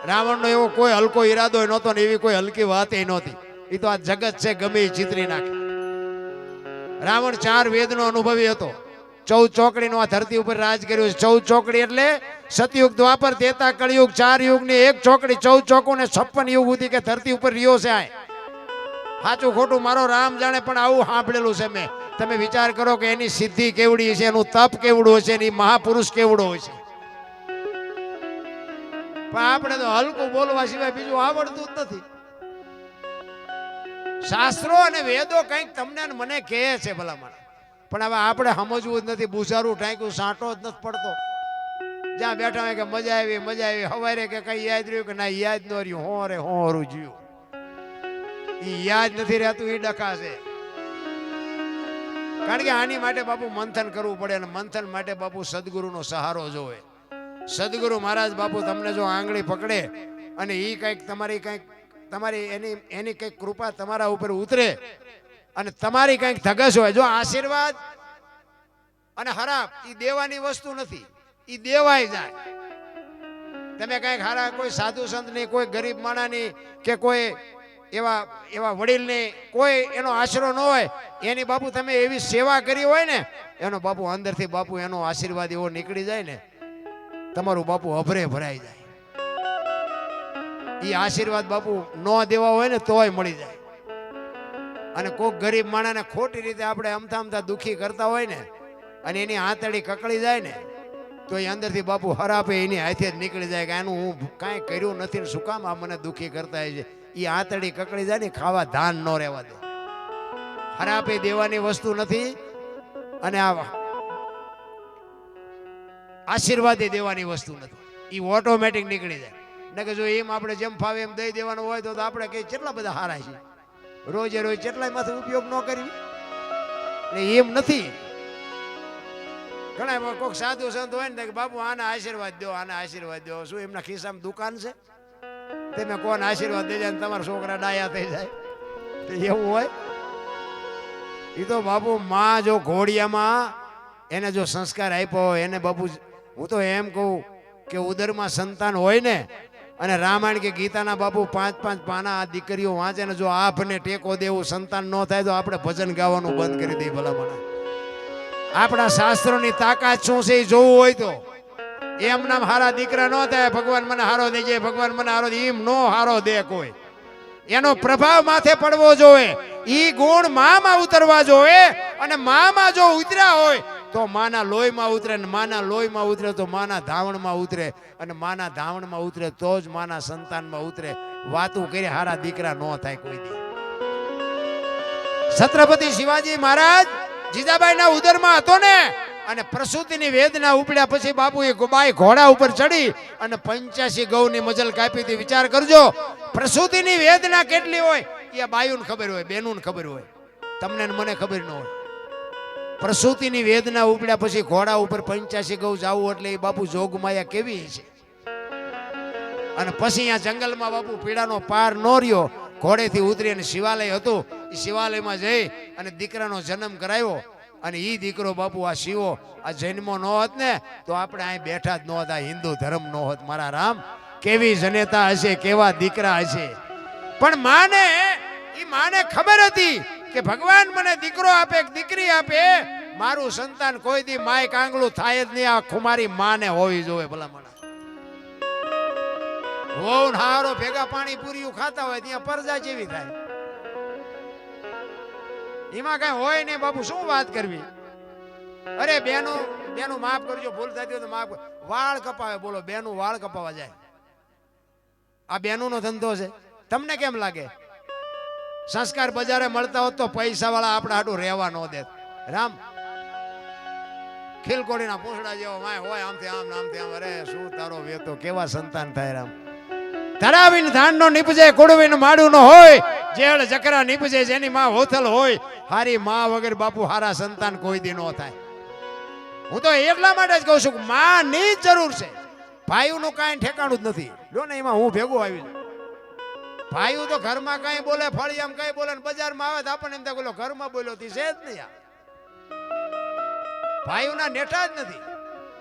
રાવણનો એવો કોઈ હલકો ઈરાદો નહોતો ને એવી કોઈ હલકી વાત એ નહોતી. એ તો આ જગત છે ગમે એ ચિતરી નાખે. રાવણ 4 વેદનો અનુભવી હતો. 14 ચોકડીનો આ ધરતી ઉપર રાજ કર્યું છે. 14 ચોકડી એટલે સતયુગ, દ્વાપર, ત્રેતા, કળયુગ 4 યુગની એક ચોકડી. 14 ચોકો ને 56 યુગ સુધી કે ધરતી ઉપર રહ્યો છે. આ સાચું ખોટું મારો રામ જાણે પણ આવું સાંભળેલું છે મેં. તમે વિચાર કરો કે એની સિદ્ધિ કેવડી છે, એનું તપ કેવડું હશે, એની મહાપુરુષ કેવડો હોય છે. પણ આપણે તો હલકું બોલવા સિવાય બીજું આવડતું જ નથી. શાસ્ત્રો અને વેદો કંઈક તમને મને કહે છે ભલામણ પણ હવે આપણે સમજવું જ નથી. બુઝારું ટાંક્યું સાંટો જ નથી પડતો. જ્યાં બેઠા હોય કે મજા આવી હવારે કે કઈ યાદ રહ્યું કે ના યાદ ન રહ્યું, હોરે હોરું જીવું. ઈ યાદ નથી રહેતું, એ ડખા છે. કારણ કે આની માટે બાપુ મંથન કરવું પડે અને મંથન માટે બાપુ સદગુરુનો સહારો જોવે. સદગુરુ મહારાજ બાપુ તમને જો આંગળી પકડે અને ઈ કંઈક તમારી એની કંઈક કૃપા તમારા ઉપર ઉતરે અને તમારી કંઈક ધગસ હોય. જો આશીર્વાદ અને હરાપ એ દેવાની વસ્તુ નથી, એ દેવાય જાય. તમે કંઈક હારા કોઈ સાધુ સંતની, કોઈ ગરીબ માણાની કે કોઈ એવા એવા વડીલની કોઈ એનો આશરો ન હોય, એની બાપુ તમે એવી સેવા કરી હોય ને, એનો બાપુ અંદરથી બાપુ એનો આશીર્વાદ એવો નીકળી જાય ને, તમારું બાપુ અભરે ભરાઈ જાય. એ આશીર્વાદ બાપુ ન દેવા હોય ને તોય મળી જાય. અને કોક ગરીબ માણસને ખોટી રીતે આપણે અમથા અમથા દુખી કરતા હોય ને, અને એની આંતળી કકળી જાય ને, તો એ અંદરથી બાપુ હરાપે એની હાથે જ નીકળી જાય કે આનું હું કાંઈ કર્યું નથી ને શું કામ આ મને દુખી કરતા હોય છે. એ આંતળી કકળી જાય ને, ખાવા ધાન ન રહેવા દે. હરાપે દેવાની વસ્તુ નથી, અને આ આશીર્વાદ દેવાની વસ્તુ નથી. એ ઓટોમેટિક નીકળી જાય. ને કે જો એમ આપણે જેમ ફાવે એમ દઈ દેવાનું હોય તો આપણે કઈ કેટલા બધા હારા છે, રોજે રોજ કેટલાય માંથી ઉપયોગ ન કરવી. એમ નથી. ઘણા કોઈક સાધુ સંત હોય ને કે બાપુ આના આશીર્વાદ દો, આના આશીર્વાદ દો. શું એમના ખિસ્સામાં દુકાન છે? તમે કોને આશીર્વાદ દઈ જાય તમારા છોકરા ડાયા થઈ જાય? એવું હોય? એ તો બાપુ માં જો ઘોડિયામાં એને જો સંસ્કાર આપ્યો હોય એને બાપુ, હું તો એમ કહું કે ઉદરમાં સંતાન હોય ને, અને રામાયણ કે ગીતાના બાપુ 5-5 પાના આ દીકરીઓ વાંચે ને, જો આપને ટેકો દેવું સંતાન ન થાય તો આપણે ભજન ગાવાનું બંધ કરી દઈએ. ભલામણ આપણા શાસ્ત્રોની તાકાત શું છે એ જોવું હોય તો એમ નામ હારા દીકરા ન થાય. ભગવાન મને હારો દેજે, ભગવાન મને હારો દે, એમ નો હારો દે કોઈ. એનો પ્રભાવ માથે પડવો જોઈએ. ઈ ગુણ મામાં ઉતરવા જોઈએ, અને મામાં જો ઉતર્યા હોય તો માના લોહીમાં ઉતરે, ને માના લોહીમાં ઉતરે તો માના ધાવણમાં ઉતરે, અને માના ધાવણમાં ઉતરે તો જ માના સંતાનમાં ઉતરે. વાતું કરી હારા દીકરા ન થાય કોઈ દી. છત્રપતિ શિવાજી મહારાજ જીજાબાઈના ઉદરમાં હતો ને, અને પ્રસૂતિની વેદના ઉપડ્યા પછી બાપુ એ બાઈ ઘોડા ઉપર ચડી અને 85 ગૌની મજલ કાપી હતી. વિચાર કરજો, પ્રસૂતિની વેદના કેટલી હોય એ બાયુને ખબર હોય, બેનુને ખબર હોય, તમને મને ખબર ન હોય. પ્રસૂતિની વેદના ઉપડ્યા પછી ઘોડા ઉપર 85 ગૌ જાવું એટલે એ બાપુ જોગમાયા કેવી છે. અને પછી અહીંયા જંગલમાં બાપુ પીડાનો પાર ન રહ્યો, ઘોડેથી ઉતરી અને શિવાલય હતું, એ શિવાલયમાં જઈ અને દીકરાનો જન્મ કરાવ્યો. અને એ દીકરો બાપુ આ શિવો આ જન્મો ન હોત ને તો આપણે અહીં બેઠા જ ન હોત, આ હિન્દુ ધર્મ ન હોત. મારા રામ, કેવી જનેતા હશે, કેવા દીકરા હશે. પણ માને ખબર હતી કે ભગવાન મને દીકરો આપે કે દીકરી આપે, મારું સંતાન કોઈ દી માય કાંગલું થાય જ નહીં. આ ખુમારી માને હોવી જોઈએ. ભલામણ હોવ હારો ભેગા પાણી પૂરીયું ખાતા હોય ત્યાં પરજા જેવી થાય. એમાં કઈ હોય નહીં બાપુ, શું વાત કરવી. અરે બેનું માફ કરજો, ભૂલ થતી હોય તો માફ. વાળ કપાવે, બોલો બેનું વાળ કપાવા જાય. આ બેનું નો ધંધો છે. તમને કેમ લાગે? સંસ્કાર બજારે મળતા હોત તો પૈસા વાળા આપણા હાટું રહેવા ન દે. રામ ખીલકોડીના પૂંછડા જેવો માય હોય, આમથી આમ આમથી આમ. અરે શું તારો વેતો, કેવા સંતાન થાય. રામ ધરાવીને ધાન નો નીપજે, કુડવીને માડું નો હોય, જેળ જકરા નીપજે જેની માં હોથલ હોય. હારી માં વગર બાપુ હારા સંતાન કોઈ દી નો થાય. હું તો એટલા માટે જ કહું છું કે માં ની જ જરૂર છે. ભાઈઓનું કાંઈ ઠેકાણું જ નથી. જો ને એમાં હું ભેગું આવી છું. ભાઈઓ તો ઘરમાં કઈ બોલે, ફળિયામ કઈ બોલે, ને બજારમાં આવે તો આપણને એમ થાય ઘરમાં બોલ્યો થી છે જ નહીં. ભાઈઓના નેઠા જ નથી.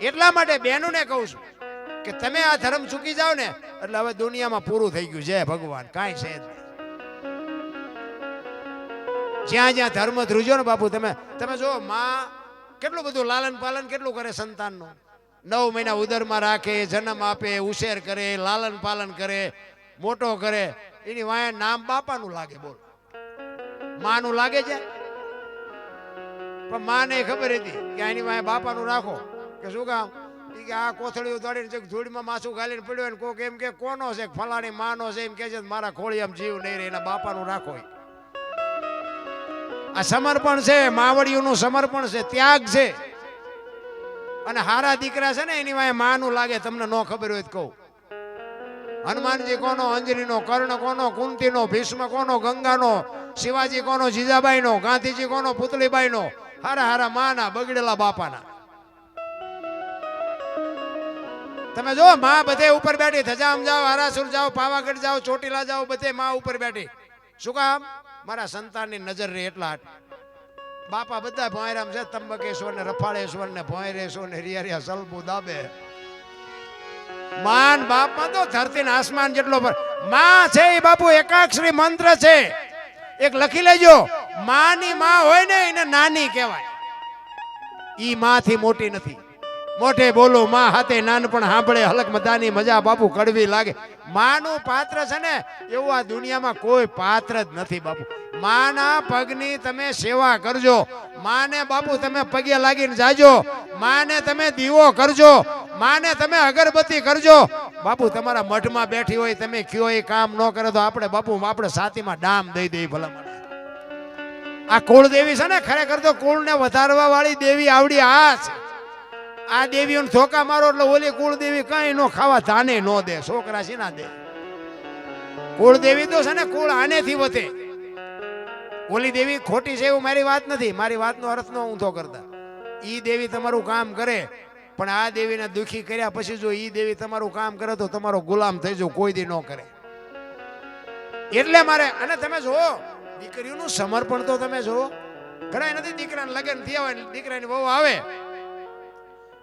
એટલા માટે બહેનોને કહું છું કે તમે આ ધર્મ ચૂકી જાઓ ને એટલે હવે દુનિયામાં પૂરું થઈ ગયું છે. ભગવાન કાંઈ છે જ નહીં. જ્યાં જ્યાં ધર્મ ધ્રુજો ને બાપુ, તમે જો માં કેટલું બધું લાલન પાલન કેટલું કરે સંતાનનું. 9 મહિના ઉદરમાં રાખે, જન્મ આપે, ઉછેર કરે, લાલન પાલન કરે, મોટો કરે. એની વાય નામ બાપાનું લાગે, બોલ માનું લાગે છે? પણ માને ખબર હતી કે એની વાય બાપાનું રાખો. કે શું કામ? કે આ કોથળીઓ દોડીને ધૂળમાં માથું ગાલીને પડ્યો ને કોક એમ કે કોનો છે, ફલાણી માનો છે, એમ કે છે મારા ખોળી આમ જીવ નહીં રહે, એના બાપાનું રાખો. આ સમર્પણ છે, માવડીઓનું સમર્પણ છે, ત્યાગ છે. અને હારા દીકરા છે ને એની વાય માનું લાગે. તમને ન ખબર હોય તો કહું, હનુમાનજી કોનો, અંજલીનો, કર્ણ કોનો, કુંતીનો, ભીષ્મ કોનો, ગંગાનો, શિવાજી કોનો, જીજાબાઈનો, ગાંધીજી કોનો, પુતળીબાઈનો. હારા હારા માના, બગડેલા બાપાના. તમે જો માં બધે ઉપર બેઠી, ધજામ જાઓ, આરાસુર જાઓ, પાવાગઢ જાઓ, ચોટીલા જાઓ, બધે માં ઉપર બેઠી. શું કામ? મારા સંતાનની નજર રહે એટલા. બાપા બધા ભોંયરામ છે, ત્રંબકેશ્વર ને રફાળેશ્વર ને ભોંયરેશ્વર ને રિયા સલબુ દાબે. માન બાપમાં તો ધરતી ને આસમાન જેટલો પર. માં છે એ બાપુ એકાક્ષરી મંત્ર છે. એક લખી લેજો, માની માં હોય ને એને નાની કહેવાય. ઈ માંથી મોટી નથી. મોઢે બોલો માં હાથે નાનપણ સાંભળે હલક મદાની મજા બાપુ કડવી લાગે. માનું પાત્ર છે ને એવું આ દુનિયામાં કોઈ પાત્ર જ નથી બાપુ. માના પગની તમે સેવા કરજો. માને બાપુ તમે પગે લાગીને જાજો. માને તમે દીવો કરજો. માને તમે અગરબત્તી કરજો. બાપુ તમારા મઠમાં બેઠી હોય તમે કયો એ કામ ન કરે તો આપણે બાપુ આપણે સાતીમાં ડામ દઈ દઈ ભલા. આ કુળદેવી છે ને ખરેખર તો કુળને વધારવા વાળી દેવી આવડી આ છે. આ દેવીઓને ધોકા મારો એટલે ઓલી કુળદેવી કઈ નો ખાવા ધાને નો દે. છોકરા છે ના દે. કુળદેવી તો છે ને કુળ આનેથી વધે. ઓલી દેવી ખોટી છે એવું મારી વાત નથી. મારી વાતનો અર્થ નો ઊંધો કરતા. ઈ દેવી તમારું કામ કરે, પણ આ દેવીને દુખી કર્યા પછી જો ઈ દેવી તમારું કામ કરે તો તમારો ગુલામ થઈ જાવ, કોઈ દી ન કરે. એટલે મારે અને તમે જુઓ દીકરીઓનું સમર્પણ તો તમે જુઓ. ઘણા નથી દીકરાને લગ્ન થયા હોય દીકરાની વહુ આવે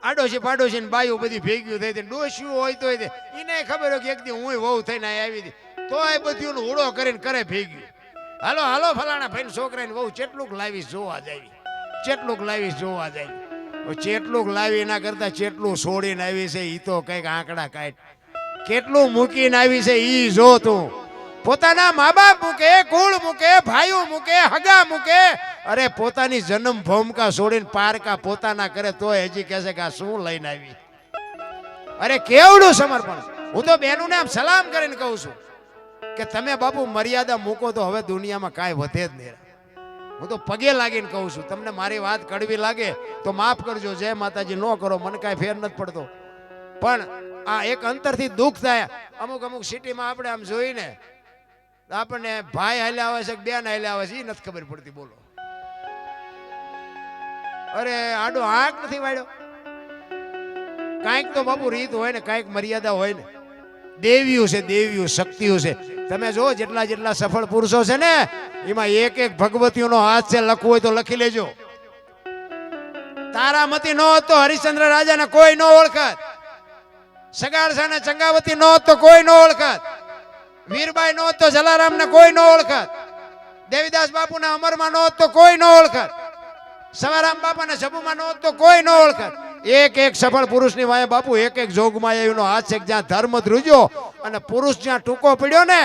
આડોશી પાડોશી ને બાયું બધી ભેગ્યું થઈ ડોસ્યું હોય તો એને ખબર હોય કે એક દી હું વહુ થઈને આવી હતી તો એ બધું ઉડો કરીને કરે ભેગ્યું. હાલો હાલો ફલાણા ભાઈ છોકરાની વહુ ચેટલુંક લાવીશ જોવા જાય, ચેટલુંક લાવીશ જોવા જાય. ચેટલુંક લાવી એના કરતા ચેટલું છોડીને આવી છે ઈ તો કઈક આંકડા કાઢ. કેટલું મૂકીને આવી છે ઈ જો તું. પોતાના મા બાપ મૂકે, કુળ મૂકે, ભાઈઓ મૂકે, હગા મૂકે, અરે પોતાની જન્મ ભૂમિકા છોડીને પારકા પોતાના કરે તો હજી કહેશે કે આ શું લઈને આવી. અરે કેવડું સમર્પણ. હું તો બહેનોને આમ સલામ કરીને કહું છું કે તમે બાપુ મર્યાદા મૂકો તો હવે દુનિયામાં કાંઈ વધે જ નહીં. હું તો પગે લાગીને કહું છું. તમને મારી વાત કડવી લાગે તો માફ કરજો, જય માતાજી. ન કરો, મને કાંઈ ફેર નથી પડતો. પણ આ એક અંતરથી દુઃખ થાય. અમુક અમુક સિટીમાં આપણે આમ જોઈને આપણને ભાઈ હાલ્યા આવે છે બેન હાલ્યા આવે છે એ નથી ખબર પડતી. બોલો અરે આડો આંખ નથી વાળ્યો. કાંઈક તો બાપુ રીત હોય ને, કાંઈક મર્યાદા હોય ને. દેવીઓ છે, દેવીઓ શક્તિઓ છે. તમે જો જેટલા જેટલા સફળ પુરુષો છે ને એમાં એક એક ભગવતીઓનો હાથ છે. લખવું હોય તો લખી લેજો. તારામતી નો હોત તો હરિશ્ચંદ્ર રાજાને કોઈ નો ઓળખત. સગાળસા ને ચંગાવતી નો હોત તો કોઈ નો ઓળખત. વીરબાઈ નો હોત તો જલારામ ને કોઈ નો ઓળખત. દેવીદાસ બાપુ ને અમરમાં નો હોત તો કોઈ નો ઓળખત. સવારામ બાપા ને સબુમાં નો હોત તો કોઈ નો ઓળખત. એક એક સફળ પુરુષની વાય બાપુ એક એક જોગમાં એનો હાથ છે. જ્યાં ધર્મ ધ્રુજ્યો અને પુરુષ જ્યાં ટૂંકો પડ્યો ને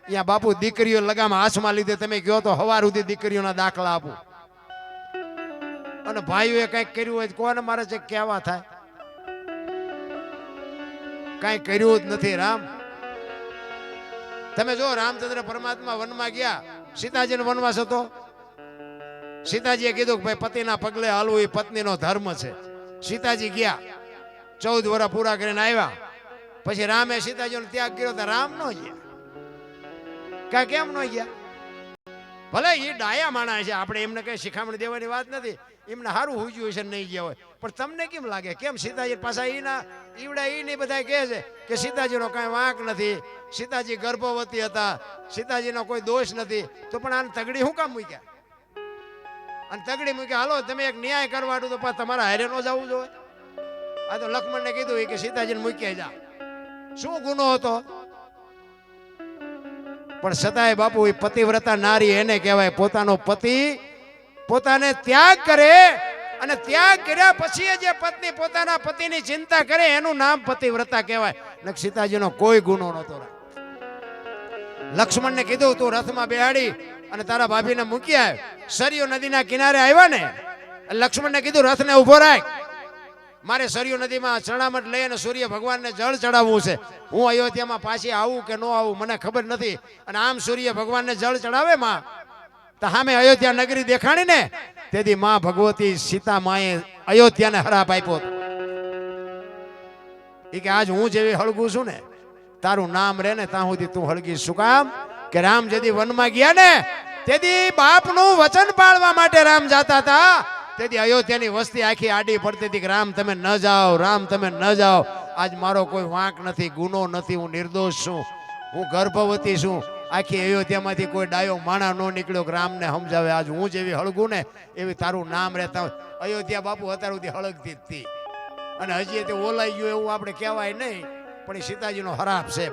ત્યાં બાપુ દીકરીઓ લગામાં હાથમાં લીધે તમે કહો તો હવાર સુધી દીકરીઓના દાખલા આપું. અને ભાઈઓએ કઈક કર્યું હોય કોને મારે છે કેવા થાય. કઈ કર્યું જ નથી. રામ તમે જો રામચંદ્ર પરમાત્મા વનમાં ગયા, સીતાજીનો વનવાસ હતો. સીતાજીએ કીધું કે ભાઈ પતિના પગલે હાલવું એ પત્નીનો ધર્મ છે. સીતાજી ગયા, 14 વર્ષ પૂરા કરીને આવ્યા. પછી રામે સીતાજીનો ત્યાગ કર્યો તો રામ નો ગયા. કા કેમ નો ગયા? ભલે એ ડાયા માણા છે, આપણે એમને કઈ શિખામણ દેવાની વાત નથી. એમને સારું હુજ્યું છે નહીં ગયા હોય. પણ તમને કેમ લાગે કેમ સીતાજી પાછા એના ઈવડા એ બધા કહે છે કે સીતાજીનો કાંઈ વાંક નથી, સીતાજી ગર્ભવતી હતા, સીતાજીનો કોઈ દોષ નથી. તો પણ આને તગડી શું કામ મૂક્યા? અને તગડી મૂક્યા હાલો તમે એક ન્યાય કરવાનું તો તમારા હારે નો જવું જોઈએ. આ તો લક્ષ્મણને કીધું કે સીતાજીને મૂક્યા જા. શું ગુનો હતો? પણ છતાંય બાપુ એ પતિવ્રતા નારી એને કહેવાય. પોતાનો પતિ પોતાને ત્યાગ કરે અને ત્યાગ કર્યા પછી જે પત્ની પોતાના પતિની ચિંતા કરે એનું નામ પતિવ્રતા કહેવાય. સીતાજીનો કોઈ ગુનો નહોતો. લક્ષ્મણને કીધું તું રથમાં બેહાડી અને તારા ભાભીને મૂકી આવ. સરયુ નદીના કિનારે આવ્યા ને લક્ષ્મણને કીધું રથને ઉભો રાખ, મારે સરયુ નદીમાં ચરણામઠ લઈ અને સૂર્ય ભગવાનને જળ ચડાવવું છે. હું અયોધ્યામાં પાછી આવું કે ન આવું મને ખબર નથી. અને આમ સૂર્ય ભગવાનને જળ ચડાવે માં તો સામે અયોધ્યા નગરી દેખાણી ને તેથી માં ભગવતી સીતા માએ અયોધ્યાને હરાપ આપ્યો. એ કે આજ હું જેવી હળગું છું ને તારું નામ રે ને ત્યાં સુધી તું હળગી. શું કામ? કે રામ જેથી વનમાં ગયા ને તેથી બાપનું વચન પાળવા માટે રામ જાતા હતા. તેથી અયોધ્યાની વસ્તી આખી આડી પડતી હતી કે રામ તમે ન જાઓ, રામ તમે ન જાઓ. આજ મારો કોઈ વાંક નથી, ગુનો નથી, હું નિર્દોષ છું, હું ગર્ભવતી છું. આખી અયોધ્યામાંથી કોઈ ડાયો માણા નો નીકળ્યો કે રામને સમજાવે. આજ હું જેવી હળગું ને એવી તારું નામ રહેતા. અયોધ્યા બાપુ અત્યાર સુધી હળગતી જ હતી અને હજી તે ઓલાઈ ગયું એવું આપણે કહેવાય નહીં. પણ એ સીતાજીનો હરાપ છે.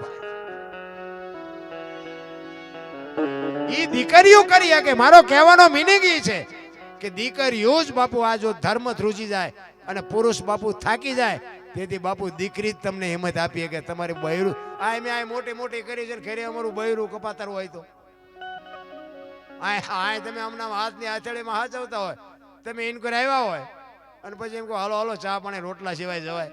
ઈ દીકરીઓ કરી શકે. મારો કહેવાનો મિનિંગ ઈ છે કે દીકરીઓ જ બાપુ આ જો ધર્મ ધ્રુજી જાય અને પુરુષ બાપુ થાકી જાય, તેથી બાપુ દીકરી જ તમને હિંમત આપીએ કે તમારી બૈરું આ મેં આ મોટી મોટી કરી છે, ઘરે અમારું બૈરું કપાતર હોય તો આ તમે હમણાં હાથની હથેળીમાં હાચવતા હોય, તમે ઇન્કર આવ્યા હોય અને પછી એમ કહો હાલો હાલો ચા પાણી રોટલા સિવાય જવાય,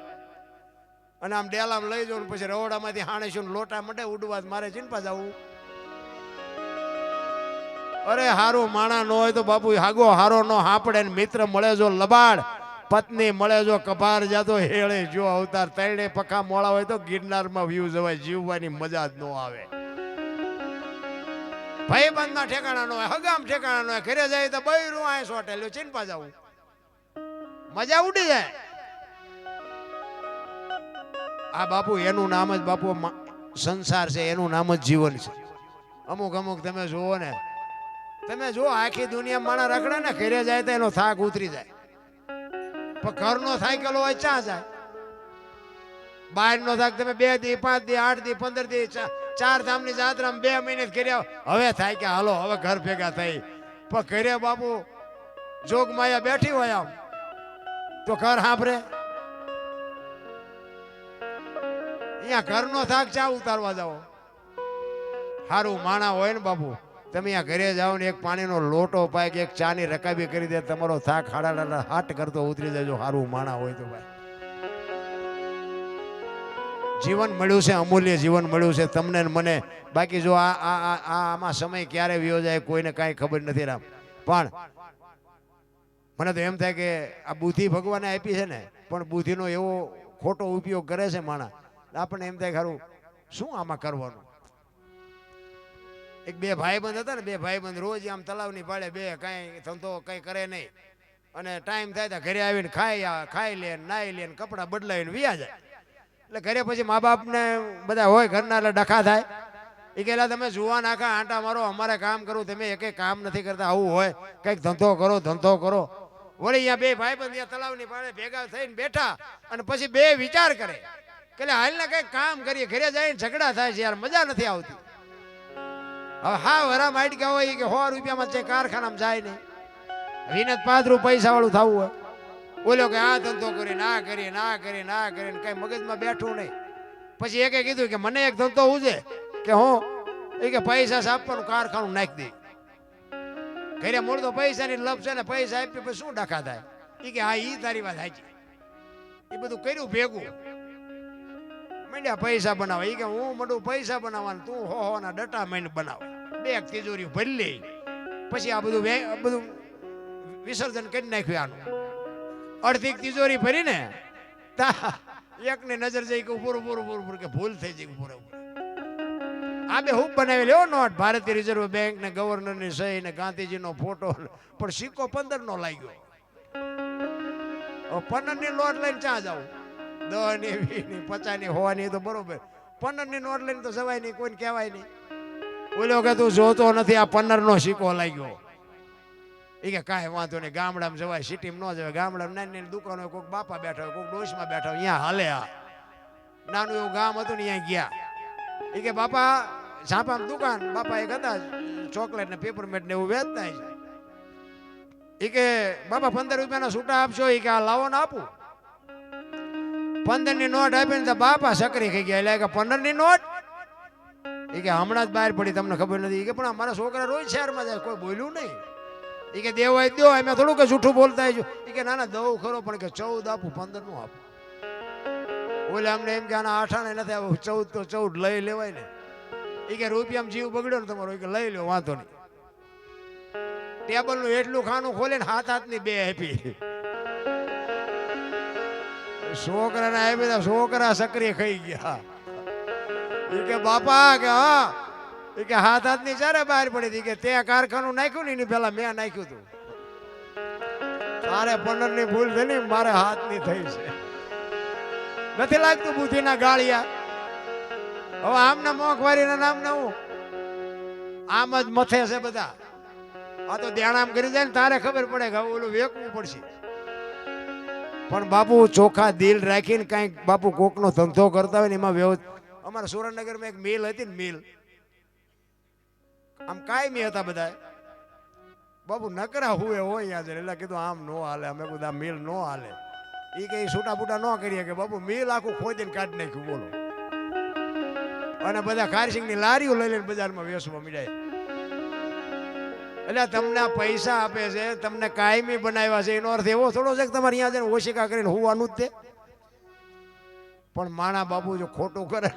અને આમ ડેલામાં લઈ જાઉં પછી રવડામાંથી હાણેશું લોટા મટે ઉડવા, મારે ચિંપા જવું. અરે હારું માણા નો હોય તો બાપુ હાગો હારો નો હાપડે, મિત્ર મળે જો લબાડ, પત્ની મળે જો કભાર, જાતો હેળે જો અવતાર, તૈણે પખા મોળા હોય તો ગિરનારમાં વ્યૂ જવાય, જીવવાની મજા જ ન આવે. ભાઈબંધ ના ઠેકાણા નો હોય, હગામ ઠેકાણા નો હોય, ઘરે જાય તો બૈરું આ સોટેલું ચિંપા જવું, મજા ઉડી જાય. આ બાપુ એનું નામ જ બાપુ સંસાર છે, એનું નામ જ જીવન છે. અમુક અમુક તમે જુઓ ને, તમે જો આખી દુનિયા માણા રખડે ને, ઘરે જાય તો એનો થાક ઉતરી જાય, પણ ઘરનો થાકેલો હોય ચા જાય. બહારનો થાક તમે 2 દી 5 દી 8 દી 15 દી 4 ધામની જાત્રામાં 2 મહિને કર્યા, હવે થાય કે હાલો હવે ઘર ભેગા થઈ. પણ ઘરે બાપુ જોગમાયા બેઠી હોય આમ તો ઘર સાંભળે, અહીંયા ઘરનો થાક ચા ઉતારવા જાઓ. સારું માણા હોય ને બાપુ, તમે અહીંયા ઘરે જાઓ ને એક પાણીનો લોટો પાય કે એક ચાની રકાબી કરી દે, તમારો થાક હાડા હાટ કરતો ઉતરી જાય. સારું માણા હોય તો ભાઈ જીવન મળ્યું છે, અમૂલ્ય જીવન મળ્યું છે તમને ને મને. બાકી જો આમાં સમય ક્યારે વ્યો જાય કોઈને કાંઈ ખબર નથી રામ. પણ મને તો એમ થાય કે આ બુદ્ધિ ભગવાને આપી છે ને, પણ બુદ્ધિનો એવો ખોટો ઉપયોગ કરે છે માણા, આપણને એમ થાય ખરું શું આમાં કરવાનું. એક 2 ભાઈબંધ હતા ને, 2 ભાઈબંધ રોજ આમ તલાવની પાડે, 2 કાંઈ ધંધો કંઈ કરે નહીં, અને ટાઈમ થાય તો ઘરે આવીને ખાઈ લે, નાઈ લે, કપડાં બદલાવીને વ્યા જાય. એટલે ઘરે પછી મા બાપને બધા હોય ઘરના, એટલે ડખા થાય. એ કહેલા તમે જુવા નાખા આંટા મારો, અમારે કામ કરવું, તમે એકે કામ નથી કરતા, આવું હોય કંઈક ધંધો કરો ધંધો કરો. વળી અહીંયા 2 ભાઈબંધ અહીંયા તલાવની પાડે ભેગા થઈને બેઠા, અને પછી 2 વિચાર કરે કે હાલ ને કંઈક કામ કરીએ. ઘરે જઈને ઝઘડા થાય છે યાર, મજા નથી આવતી. હવે હા વરા માટકા હોય કે 100 રૂપિયામાં છે કારખાનામાં જાય નહીં, વિનત 5 રૂપિયા પૈસા વાળું થવું હોય. બોલ્યો કે આ ધંધો કરી ના કરી ના કરી ના કરી, કઈ મગજમાં બેઠું નહીં. પછી એકે કીધું કે મને એક ધંધો ઉજે કે હું એ કે પૈસા આપવાનું કારખાનું નાખી દે. ઘરે મૂળ તો પૈસાની લપ છે ને, પૈસા આપી પછી શું ડખા થાય. એ કે હા ઈ તારી વાત સાચી. એ બધું કર્યું ભેગું, મંડ્યા પૈસા બનાવે. એ કે હું મંડું પૈસા બનાવવાનું, તું હો ના ડટા માંડ બનાવ. 2 તિજોરી ભરી લે. પછી આ બધું વિસર્જન કરી નાખ્યું આનું. અડધી તિજોરી ભરીને એકની નજર જઈ કે પૂરું પૂરું પૂરું પૂરું કે ભૂલ થઈ જાય પૂરું. આ 2 હું બનાવી લેવો નોટ, ભારતીય રિઝર્વ બેંક ને ગવર્નર ની સહી ને ગાંધીજીનો ફોટો, પણ સિક્કો 15 નો લાગ્યો. 15 ની નોટ લઈને ચા જાવ, 10 ની 20 ની 50 ની 100 ની તો બરોબર, 15 ની નોટ લઈને તો જવાય નહીં, કોઈને કહેવાય નહીં. બોલ્યો કે તું જોતો નથી, આ 15 નો સિક્કો લાગ્યો. એ કે કાંઈ વાંધો નહીં, ગામડામાં જવાય, સિટીમાં ન જવાય. ગામડામાં નાની નાની દુકાનો, કોઈક બાપા બેઠા હોય, કોઈક ડોશમાં બેઠા હોય, અહીંયા હાલે. આ નાનું એવું ગામ હતું ને, અહીંયા ગયા. એ કે બાપા ઝાપામાં દુકાન, બાપા એક હતા ચોકલેટ ને પેપરમેટ ને એવું વેચતા છે. એ કે બાપા 15 રૂપિયાના છૂટા આપશો? એ કે આ લાવો ને આપું. 15 ની નોટ આપીને તો બાપા સકરી ખાઈ ગયા. એટલે કે 15 ની નોટ? એ કે હમણાં જ બહાર પડી, તમને ખબર નથી. એ કે પણ અમારા છોકરા રોજ શહેરમાં જાય, કોઈ બોલ્યું નહીં. એ કે દેવાય દો, એમાં થોડું કે જૂઠું બોલતા હોય. એ કે ના ના દઉં ખરો, પણ કે 14 આપું, 15 નું આપું. બોલે અમને એમ કે આના 8 નથી આવું, 14 તો 14 લઈ લેવાય ને. એ કે રૂપિયામાં જીવ બગડ્યો ને તમારો, એ કે લઈ લો વાંધો નહીં. ટેબલ નું એટલું ખાનું ખોલે ને હાથની 2 આપી. છોકરાને આપી તો છોકરા સક્રિય ખાઈ ગયા. એ કે બાપા કે હા, એ કે હાથની ચારે બહાર પડી હતી. કે તે કારખાનું નાખ્યું ને એની પેલા મેં નાખ્યું હતું. તારે 15 ની ભૂલ થઈ ને, મારે હાથની થઈ છે. નથી લાગતું બુદ્ધિના ગાળિયા. હવે આમના મોંઘવારીના નામ ના હું આમ જ મથે છે બધા. આ તો ધ્યાન આમ કરી જાય ને તારે ખબર પડે કે ઓલું વેકવું પડશે. પણ બાપુ ચોખ્ખા દિલ રાખીને કાંઈક બાપુ કોકનો ધંધો કરતા હોય ને એમાં વ્યવસ્થિત. અમારા સુરેન્દ્રનગરમાં એક મિલ હતી ને, મિલ આમ કાયમી હતા બધા. બાપુ નકરા હુએ હોય યાદ એટલે કીધું આમ નો હાલે. અમે કીધું આ મિલ નો હાલે. એ કઈ છૂટા બૂટા ન કરીએ કે બાપુ મિલ આખું ખોદીને કાઢી નાખ્યું બોલો. અને બધા ખારસિંગની લારીઓ લઈ લઈને બજારમાં વેચવા મળ્યા. એટલે તમને પૈસા આપે છે, તમને કાયમી બનાવ્યા છે, એનો અર્થ એવો થોડો છે કે તમારે અહીંયા જઈને ઓશિકા કરીને હોવાનું જ તે. પણ માણા બાપુ જો ખોટું કરે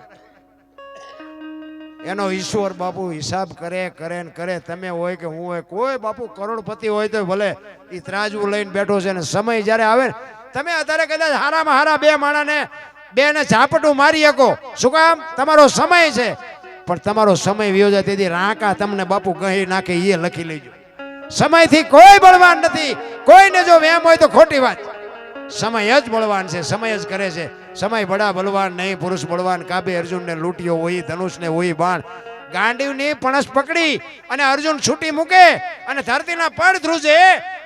એનો ઈશ્વર બાપુ હિસાબ કરે કરે ને કરે. તમે હોય કે હું હોય, કોઈ બાપુ કરોડપતિ હોય તો ભલે એ ત્રાજવું લઈને બેઠો છે ને સમય જ્યારે આવે ને તમે અત્યારે કદાચ હારામાં હારા બે માણાને બે ને ઝાપટું મારી શકો. શું કામ? તમારો સમય છે. પણ તમારો સમય વિયો જાય તેથી રાંકા તમને બાપુ કહી નાખે એ લખી લેજો. સમયથી કોઈ બળવાન નથી. કોઈને જો વેમ હોય તો ખોટી વાત. સમય જ બળવાન છે, સમય જ કરે છે. સમય બડા બળવાન નહીં, પુરુષ બળવાન. કાબે અર્જુનને લૂંટ્યો હોય ધનુષને હોય બાણ. ગાંડીવની પણસ પકડી અને અર્જુન છૂટી મૂકે અને ધરતીના પડ ધ્રુજે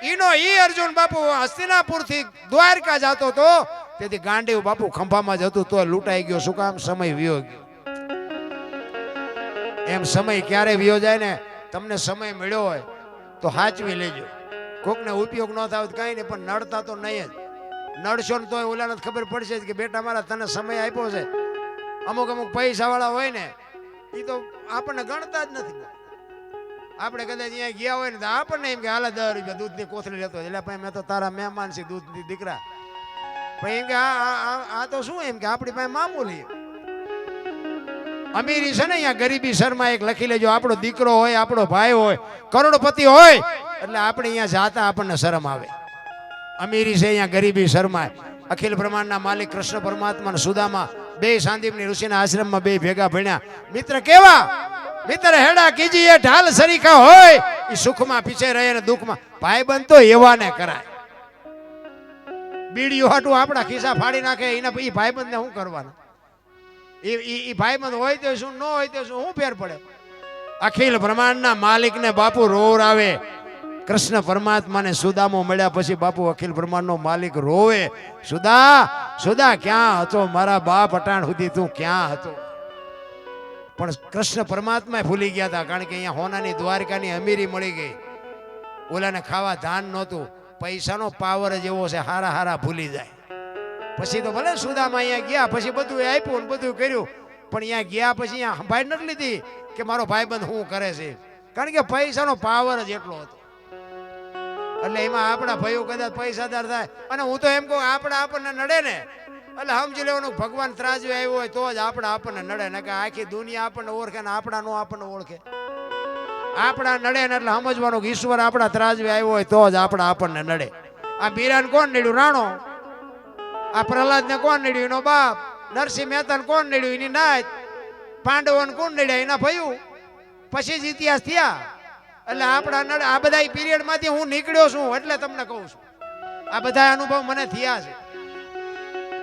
ઈનો ઈ અર્જુન બાપુ હસ્તિનાપુરથી દ્વારકા જતો તો તેથી ગાંડીવ બાપુ ખંભામાં જ હતું તો લૂંટાઈ ગયો. શું કામ? સમય વિયો ગયો. એમ સમય ક્યારે વિયો જાય ને તમને સમય મળ્યો હોય તો સાચવી લેજો. કોકને ઉપયોગ ન થાય તો કઈ નહીં, પણ નડતા તો નહીં જ. નડશો ને તોય ઓલાને ખબર પડશે જ કે બેટા મારા તને સમય આપ્યો છે. અમુક અમુક પૈસા વાળા હોય ને એ તો આપણને ગણતા જ નથી. આપણે કદાચ અહીંયા ગયા હોય ને તો આપણને એમ કે હાલે 10 રૂપિયા દૂધની કોથળી લેતો એટલે ભાઈ મેં તો તારા મહેમાન છે દૂધની દીકરા. પણ એમ કે આ તો શું એમ કે આપણી પાસે મામૂલી અમીરી છે ને અહીંયા ગરીબી શર્મા એક લખી લેજો. આપણો દીકરો હોય, આપણો ભાઈ હોય, કરોડપતિ હોય એટલે આપણે અહીંયા જાતા આપણને શરમ આવે. અમીરી છે અહીંયા ગરીબી શર્મા. અખિલ બ્રહ્માંડના માલિક કૃષ્ણ પરમાત્મા સુદામા બે સાંદીપની ઋષિના આશ્રમમાં બે ભેગા ભણ્યા. મિત્ર કેવા? મિત્ર હેડા કીજીએ ઢાલ સરીખા હોય એ સુખમાં પીછે રહે ને દુઃખમાં. ભાઈબંધ તો એવાને કરાય. બીડીઓ હાટું આપણા ખિસ્સા ફાડી નાખે એના એ ભાઈબંધને શું કરવાનું? એ ભાઈબંધ હોય તો શું, ન હોય તો શું ફેર પડે? અખિલ બ્રહ્માંડના માલિકને બાપુ રોર આવે. કૃષ્ણ પરમાત્માને સુદામો મળ્યા પછી બાપુ અખિલ બ્રહ્માંડનો માલિક રોવે. સુદા ક્યાં હતો? મારા બાપ અટાણ સુધી તું ક્યાં હતો? પણ કૃષ્ણ પરમાત્મા ભૂલી ગયા હતા. કારણ કે અહીંયા હોનાની દ્વારકાની અમીરી મળી ગઈ. ઓલાને ખાવા ધાન નહોતું. પૈસાનો પાવર જ એવો છે, હારા હારા ભૂલી જાય. પછી તો ભલે સુદામા અહીંયા ગયા પછી બધું આપ્યું ને બધું કર્યું, પણ અહીંયા ગયા પછી અહીંયા સંભાળ નથી લીધી કે મારો ભાઈબંધ શું કરે છે. કારણ કે પૈસાનો પાવર જ એટલો હતો. એટલે એમાં આપણા ભાઈઓ કદાચ પૈસાદાર થાય અને હું તો એમ કહું આપણને નડે ને એટલે સમજી લેવાનું ભગવાન ત્રાજવે આવ્યો હોય તો જ આપણને નડે ને કે આખી દુનિયા આપણને ઓળખે ને આપણા નો આપણને ઓળખે. આપણા નડે ને એટલે સમજવાનું કે ઈશ્વર આપણા ત્રાજવે આવ્યો હોય તો જ આપણને નડે. આ બીરાને કોણ નડ્યું? રાણો. આ પ્રહલાદને કોણ નડ્યું? એનો બાપ. નરસિંહ મહેતાને કોણ નડ્યું? એની નાત. પાંડવોને કોણ નડ્યા? એના ભાઈઓ. પછી જ ઇતિહાસ થયા. એટલે આપણા નડે આ બધા પીરિયડ માંથી હું નીકળ્યો છું એટલે તમને કહું છું. આ બધા અનુભવ મને થયા છે.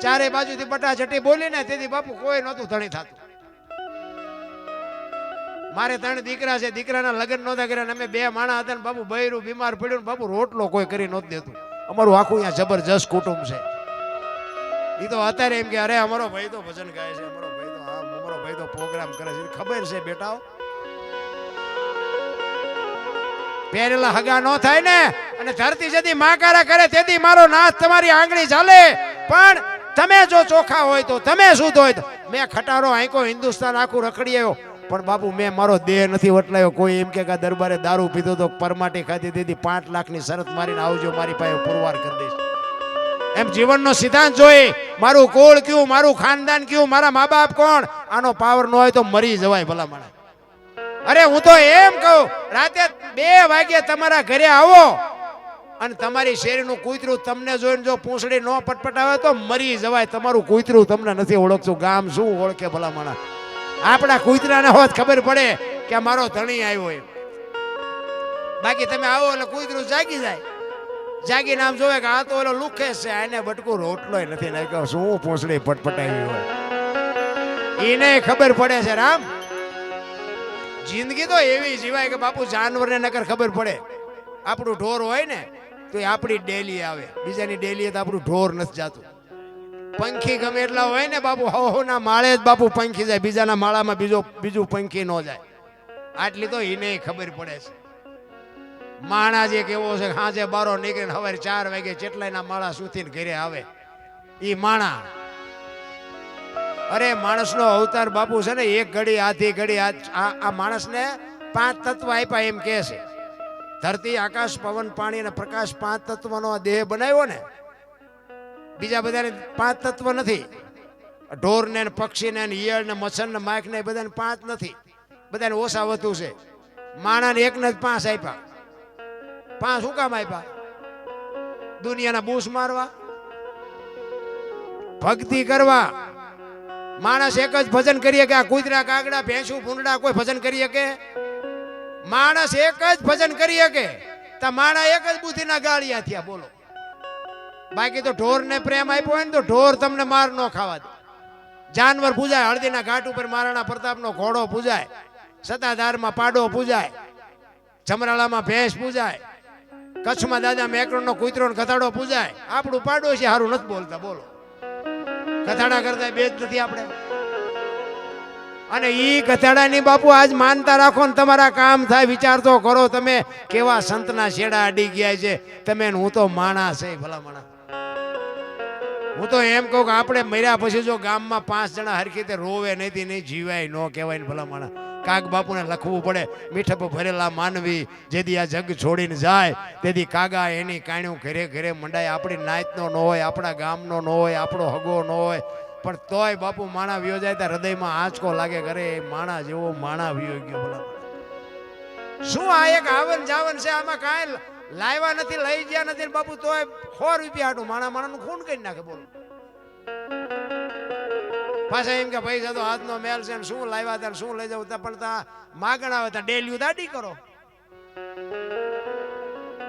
ચારે બાજુથી બટાચટી બોલીને તેથી બાપુ કોઈ નહોતું ધણી થતું. મારે 3 દીકરા છે, દીકરાના લગ્ન નહોતા કર્યા. અમે 2 માણા હતા ને બાપુ બૈરું બીમાર પડ્યું ને બાપુ રોટલો કોઈ કરી નહોતું દેતું. અમારું આખું અહીંયા જબરજસ્ત કુટુંબ છે. એ તો અત્યારે એમ કે અરે અમારો ભાઈ તો ભજન ગાય છે, અમારો ભાઈ તો અમારો ભાઈ તો પ્રોગ્રામ કરે છે. ખબર છે બેટાઓ, પહેરેલા હગા નો થાય ને અને ધરતી જતી માકારા કરે તેથી મારો નાથ તમારી આંગળી ચાલે. પણ તમે જો ચોખા હોય તો, તમે શુદ્ધ હોય તો. મેં ખટારો આંકો હિન્દુસ્તાન આખું રખડી આવ્યો પણ બાપુ મેં મારો દેહ નથી વટલાયો. કોઈ એમ કે દરબારે દારૂ પીધો તો પરમાટી ખાધી દીધી 5 લાખની શરત મારીને આવજો મારી પાસે પુરવાર કરી દઈશ. એમ જીવનનો સિદ્ધાંત જોઈ મારું કુળ કયું, મારું ખાનદાન કયું, મારા મા બાપ કોણ, આનો પાવર ન હોય તો મરી જવાય ભલા માણસ. અરે હું તો એમ કહું રાતે 2 વાગે તમારા ઘરે આવો અને તમારી શેરીનું કૂતરું તમને જોઈને જો પૂંછડી ન પટપટાવે તો મરી જવાય. તમારું કૂતરું તમને નથી ઓળખતું, ગામ શું ઓળખે ભલા માણસ. આપણા કૂતરાને હોત ખબર પડે કે મારો ધણી આવ્યો એમ. બાકી તમે આવો એટલે કૂતરું જાગી જાય. જાગીને આમ જોવે કે આ તો ઓલો લુખે છે, આને બટકું રોટલો નથી નાખ્યો, શું પૂંછડી પટપટાવી હોય એને ખબર પડે છે. રામ જિંદગી તો એવી જીવાય કે બાપુ જાનવરને નકર ખબર પડે. આપણું ઢોર હોય ને તો એ આપણી ડેલી આવે, બીજાની ડેલી તો આપણું ઢોર નથી જાતું. પંખી ગમે એટલા હોય ને બાપુ, હો ના માળે જ બાપુ પંખી જાય, બીજાના માળામાં બીજું પંખી ન જાય. આટલી તો એને ખબર પડે છે. માણા જે કેવો છે, સાંજે બારો નીકળીને સવારે 4 વાગે જેટલાના માળા સુથીને ઘરે આવે ઈ માણા. અરે માણસનો અવતાર બાપુ છે ને, એક ઘડી આધી ઘડી આ માણસને 5 તત્વ આપ્યા એમ કહે છે. ધરતી, આકાશ, પવન, પાણી અને પ્રકાશ 5 તત્વનો આ દેહ બનાવ્યો ને. બીજા બધાને 5 તત્વ નથી. ઢોર ને પક્ષી ને ઈયળ ને મચ્છર ને માખ ને બધાને 5 નથી. બધાને ઓછા વધુ છે. માણાને એકને જ 5 આપ્યા. 5 શું કામ આપ્યા? દુનિયાના બૂસ મારવા, ભક્તિ કરવા. માણસ એક જ ભજન કરીએ કે આ કૂતરા કાગડા ભેંસું ભૂંડડા કોઈ ભજન કરીએ કે? માણસ એક જ ભજન કરીએ કે તા માણા એક જ બુદ્ધિના ગાળિયા થયા. બોલો. બાકી તો ઢોર ને પ્રેમ આપ્યો હોય ને તો ઢોર તમને માર ન ખાવા દે. જાનવર પૂજાય, હળદીના ઘાટ ઉપર મહારાણા પ્રતાપનો ઘોડો પૂજાય, સતાધારમાં પાડો પૂજાય, જમરાળામાં ભેંસ પૂજાય, કચ્છમાં દાદા મેકરણનો કૂતરો ને ગધાડો પૂજાય. આપણું પાડોશી હારું નથી બોલતા. બોલો. ગધાડા કરતા બે જ નથી આપણે. અને ઈ ગધાડાની બાપુ આજ માનતા રાખો ને તમારા કામ થાય. વિચાર તો કરો તમે કેવા સંતના છેડા અડી ગયા છે. તમે હું તો માણસ છે ભલા માણસ. હું તો એમ કહું કે આપણે મર્યા પછી જો ગામમાં 5 જણા હરખી રીતે રોવે નહીં જીવાય ન કહેવાય ને ભલા માણસ. કાગ બાપુને લખવું પડે, મીઠપ ભરેલા માનવી જેથી આ જગ છોડીને જાય તેથી કાગા એની કાણ્યું ઘરે ઘરે મંડાય. આપણી નાતનો ન હોય, આપણા ગામનો ન હોય, આપણો હગો ન હોય, પણ તોય બાપુ માણા વિયો જાય ત્યાં હૃદયમાં આંચકો લાગે. ઘરે માણા જેવો માણા વિયો ગયો ભલા. શું આ એક આવન જાવન છે? આમાં કાંઈ લાવ્યા નથી, લઈ ગયા નથી બાપુ, તોય 100 રૂપિયા હાટું માણાનું ખૂન કરી નાખે. બોલો. પાછા એમ કે પૈસા તો હાથનો મેલ છે, શું લાવ્યા હતા શું લઈ જવું, પણ ત્યાં માગણ આવે ત્યાં ડેલ્યુ દાડી કરો.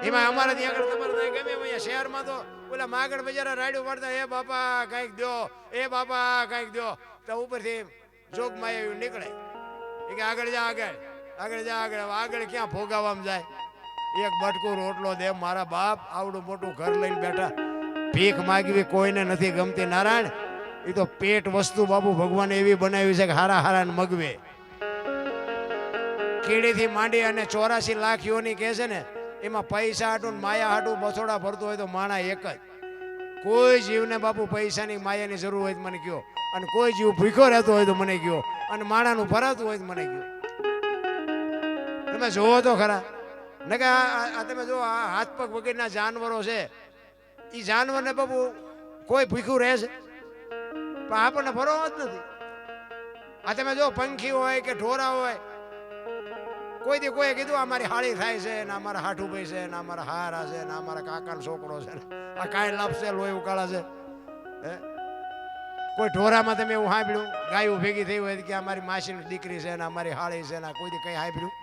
એમાં અમારે ત્યાં આગળ તમારે ત્યાં ગમે અહીંયા શહેરમાં તો ઓલા માગણ બજારા રાડ્યું પડતા, એ બાપા કંઈક દો, એ બાપા કંઈક દો. તો ઉપરથી જોગમાં એવું નીકળે એ કે આગળ જા, આગળ આગળ જા, આગળ ક્યાં ભોગાવામાં જાય? એક બટકું રોટલો દે. મારા બાપ આવડું મોટું ઘર લઈને બેઠા. ભીખ માગવી કોઈને નથી ગમતી નારાયણ. એ તો પેટ વસ્તુ બાપુ ભગવાને એવી બનાવી છે કે હારા હારાને મગવે. કીડીથી માંડી અને 84 લાખ યોની કહે છે ને, એમાં પૈસા હાટું માયા હાટું બસોડા ભરતો હોય તો માણા એક જ. કોઈ જીવને બાપુ પૈસાની માયાની જરૂર હોય તો મને કયો, અને કોઈ જીવ ભૂખ્યો રહેતો હોય તો મને કયો, અને માણાનું ભરાતું હોય તો મને કયો. તમે જોવો તો ખરા ને કે આ તમે જો આ હાથ પગ વગરના જાનવરો છે, એ જાનવરને બાપુ કોઈ ભૂખ્યું રહે છે? પણ આપણને ભરવો જ નથી. આ તમે જો પંખી હોય કે ઢોરા હોય, કોઈ દી કોઈ કીધું અમારી હાળી થાય છે ને અમારા હાઠુભાઈ છે ને અમારા હારા છે ને અમારા કાકાનો છોકરો છે ને આ કાંઈ લાભશે લોહી ઉકાળા છે? કોઈ ઢોરામાં તમે એવું સાંભળ્યું ગાયું ભેગી થઈ હોય કે અમારી માસીની દીકરી છે ને અમારી હાળી છે ને કોઈ દી કઈ સાંભળ્યું?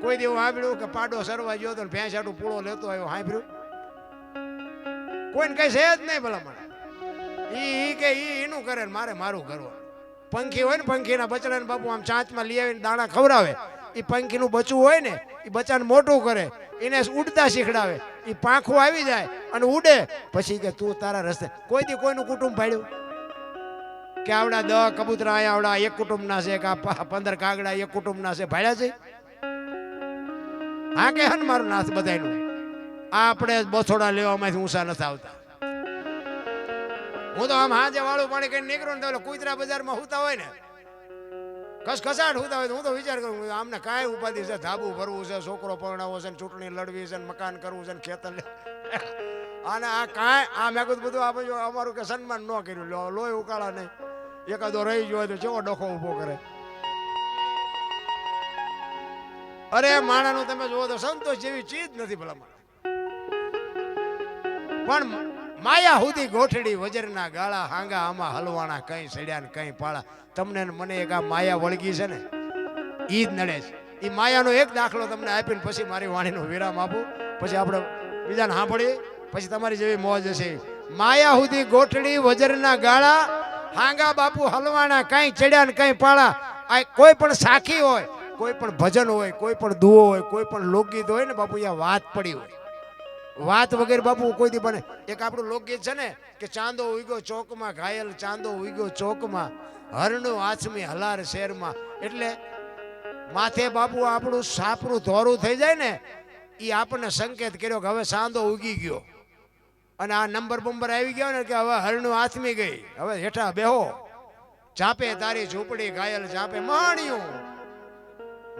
કોઈ દી એવું સાંભળ્યું કે પાડો સરવા ગયો તો ભેંસ હાટું પૂળો લેતો આવ્યો? સાંભળ્યું? કોઈને કઈ છે જ નહીં ભલા મને. ઈ કે એનું કરે ને મારે મારું કરવું. પંખી હોય ને, પંખીના બચડાને બાપુ આમ ચાંચમાં લઈ આવીને દાણા ખવડાવે. એ પંખીનું બચ્ચું હોય ને, એ બચ્ચાને મોટું કરે, એને ઉડતા શીખડાવે. એ પાંખું આવી જાય અને ઉડે. પછી કે તું તારા રસ્તે. કોઈ દી કોઈનું કુટુંબ ભાડ્યું કે આવડા 10 કબૂતરા અહીંયા આવડા એક કુટુંબના છે કે 15 કાગડા એક કુટુંબના છે? ભાડ્યા છે? હા કે હન મારું નાથ બધાયનું. આપણે બસોડા લેવામાંથી ઊંચા નથી આવતા. હું તો આમ હાજે વાળું પાણી કઈ નીકળું ને તો કુતરા બજારમાં હુતા હોય ને, ખસખસાટ હુતા હોય તો હું તો વિચાર કરું આમને કાંઈ ઉપાધિ છે? ધાબુ ભરવું છે, છોકરો પરણાવવો છે, ચૂંટણી લડવી છે, મકાન કરવું છે, ખેતર અને આ કાંઈ આ મેં કીધું બધું આપણે અમારું કે સન્માન ન કર્યું, લોહી ઉકાળા નહીં. એકાદો રહી ગયો તો કેવો ડખો ઉભો કરે. અરે માણાનું તમે જુઓ તો સંતોષ જેવી ચીજ નથી ભલા. પણ માયા સુધી ગોઠડી વજરના ગાળા, હાંગા આમાં હલવાણા, કઈ સડ્યા ને કઈ પાળા. તમને મને એક આ માયા વળગી છે ને, ઈ જ નડે છે. એ માયાનો એક દાખલો તમને આપીને પછી મારી વાણીનો વિરામ આપું, પછી આપણે બીજાને સાંભળીએ, પછી તમારી જેવી મોજ હશે. માયા સુધી ગોઠડી વજરના ગાળા, હાંગા બાપુ હલવાણા, કઈ ચડ્યા ને કઈ પાળા. આ કોઈ પણ સાખી હોય, કોઈ પણ ભજન હોય, કોઈ પણ દુઓ હોય, કોઈ પણ લોકગીત હોય ને બાપુ, અહીંયા વાત પડી હોય. વાત વગેરે બાપુ કોઈ દી બને. એક આપણું લોકગીત છે ને કે ચાંદો ઉગ્યો ચોકમાં, ઘાયલ ચાંદો ઉગ્યો ચોકમાં, હરણું આછમી હલાર શેરમાં. એટલે માથે બાપુ આપણું સાપરું ધોરું થઈ જાય ને એ આપણને સંકેત કર્યો કે હવે સાંધો ઉગી ગયો અને આ નંબર બંબર આવી ગયો ને કે હવે હરણું આથમી ગઈ, હવે હેઠા બેહો. ચાપે તારી ઝૂંપડી ઘાયલ ચાપે મહાણિયું,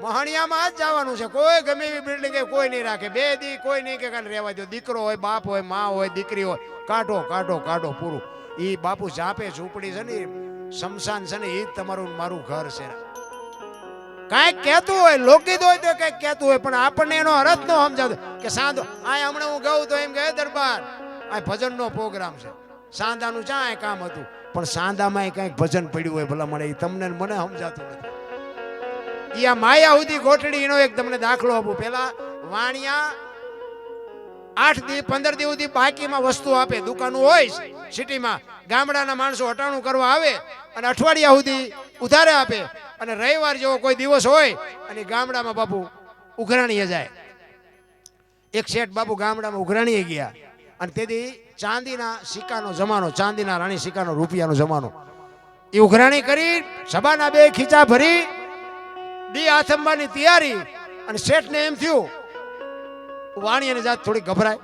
મહાણિયામાં જ જવાનું છે. કોઈ ગમે એવી બિલ્ડિંગ કોઈ નહીં રાખે, 2 દી કોઈ નહીં કે કાંઈ રહેવા દો. દીકરો હોય, બાપ હોય, માં હોય, દીકરી હોય, કાઢો કાઢો કાઢો પૂરું. એ બાપુ ચાપે ઝૂંપડી છે ને, શમશાન છે ને, એ જ તમારું મારું ઘર છે. કાંઈક કહેતું હોય, લોકગીત હોય તો કંઈક કહેતું હોય, પણ આપણને એનો અર્થ ન સમજાતો કે સાંધો આ હમણાં હું ગાઉં તો એમ કહે દરબાર આ ભજનનો પ્રોગ્રામ છે. સાંધાનું ચાય કામ હતું, પણ સાંધામાં કંઈક ભજન પડ્યું હોય ભલા મળે, એ તમને મને સમજાતું નથી. આ માયા સુધી ગોઠડી એનો એક તમને દાખલો આપું. પેલા વાણિયા 8 દી 15 દી સુધી બાકીમાં વસ્તુ આપે. દુકાનો હોય સિટીમાં, ગામડાના માણસો હટાણું કરવા આવે અને અઠવાડિયા સુધી ઉધારે આપે. અને રવિવાર જેવો કોઈ દિવસ હોય અને ગામડામાં બાપુ ઉઘરાણીએ જાય. એક શેઠ બાપુ ગામડામાં ઉઘરાણીએ ગયા અને તેથી ચાંદીના સિક્કાનો જમાનો, ચાંદીના રાણી સિક્કાનો રૂપિયાનો જમાનો. એ ઉઘરાણી કરી સભાના 2 ખીચા ભરી દી આથમવાની તૈયારી. અને શેઠને એમ થયું, વાણિયાની જાત થોડી ગભરાય,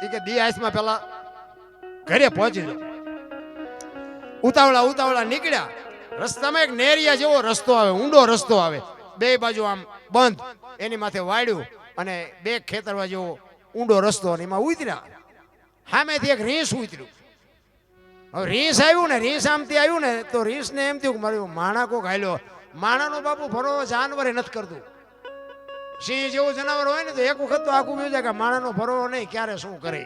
એ કે દી આથમાં પેલા ઘરે પહોંચી જાઓ. ઉતાવળા નીકળ્યા. રસ્તામાં એક નેરિયા જેવો રસ્તો આવે, ઊંડો રસ્તો આવે, 2 બાજુ આમ બંધ, એની માથે વાડ્યું અને 2 ખેતરવા જેવો ઊંડો રસ્તો, અને એમાં ઉતર્યા. સામેથી એક રીંછ ઉતર્યું. હવે રીંછ આવ્યું ને, રીંછ આમથી આવ્યું ને, તો રીંછને એમ થયું કે મારું માણા કોક હાલ્યો. માણાનો બાપુ ભરો જાનવરે નથી કરતું. સિંહ જેવું જનાવર હોય ને તો એક વખત તો આખું બીજું કે માણાનો ભરો નહીં, ક્યારે શું કરે.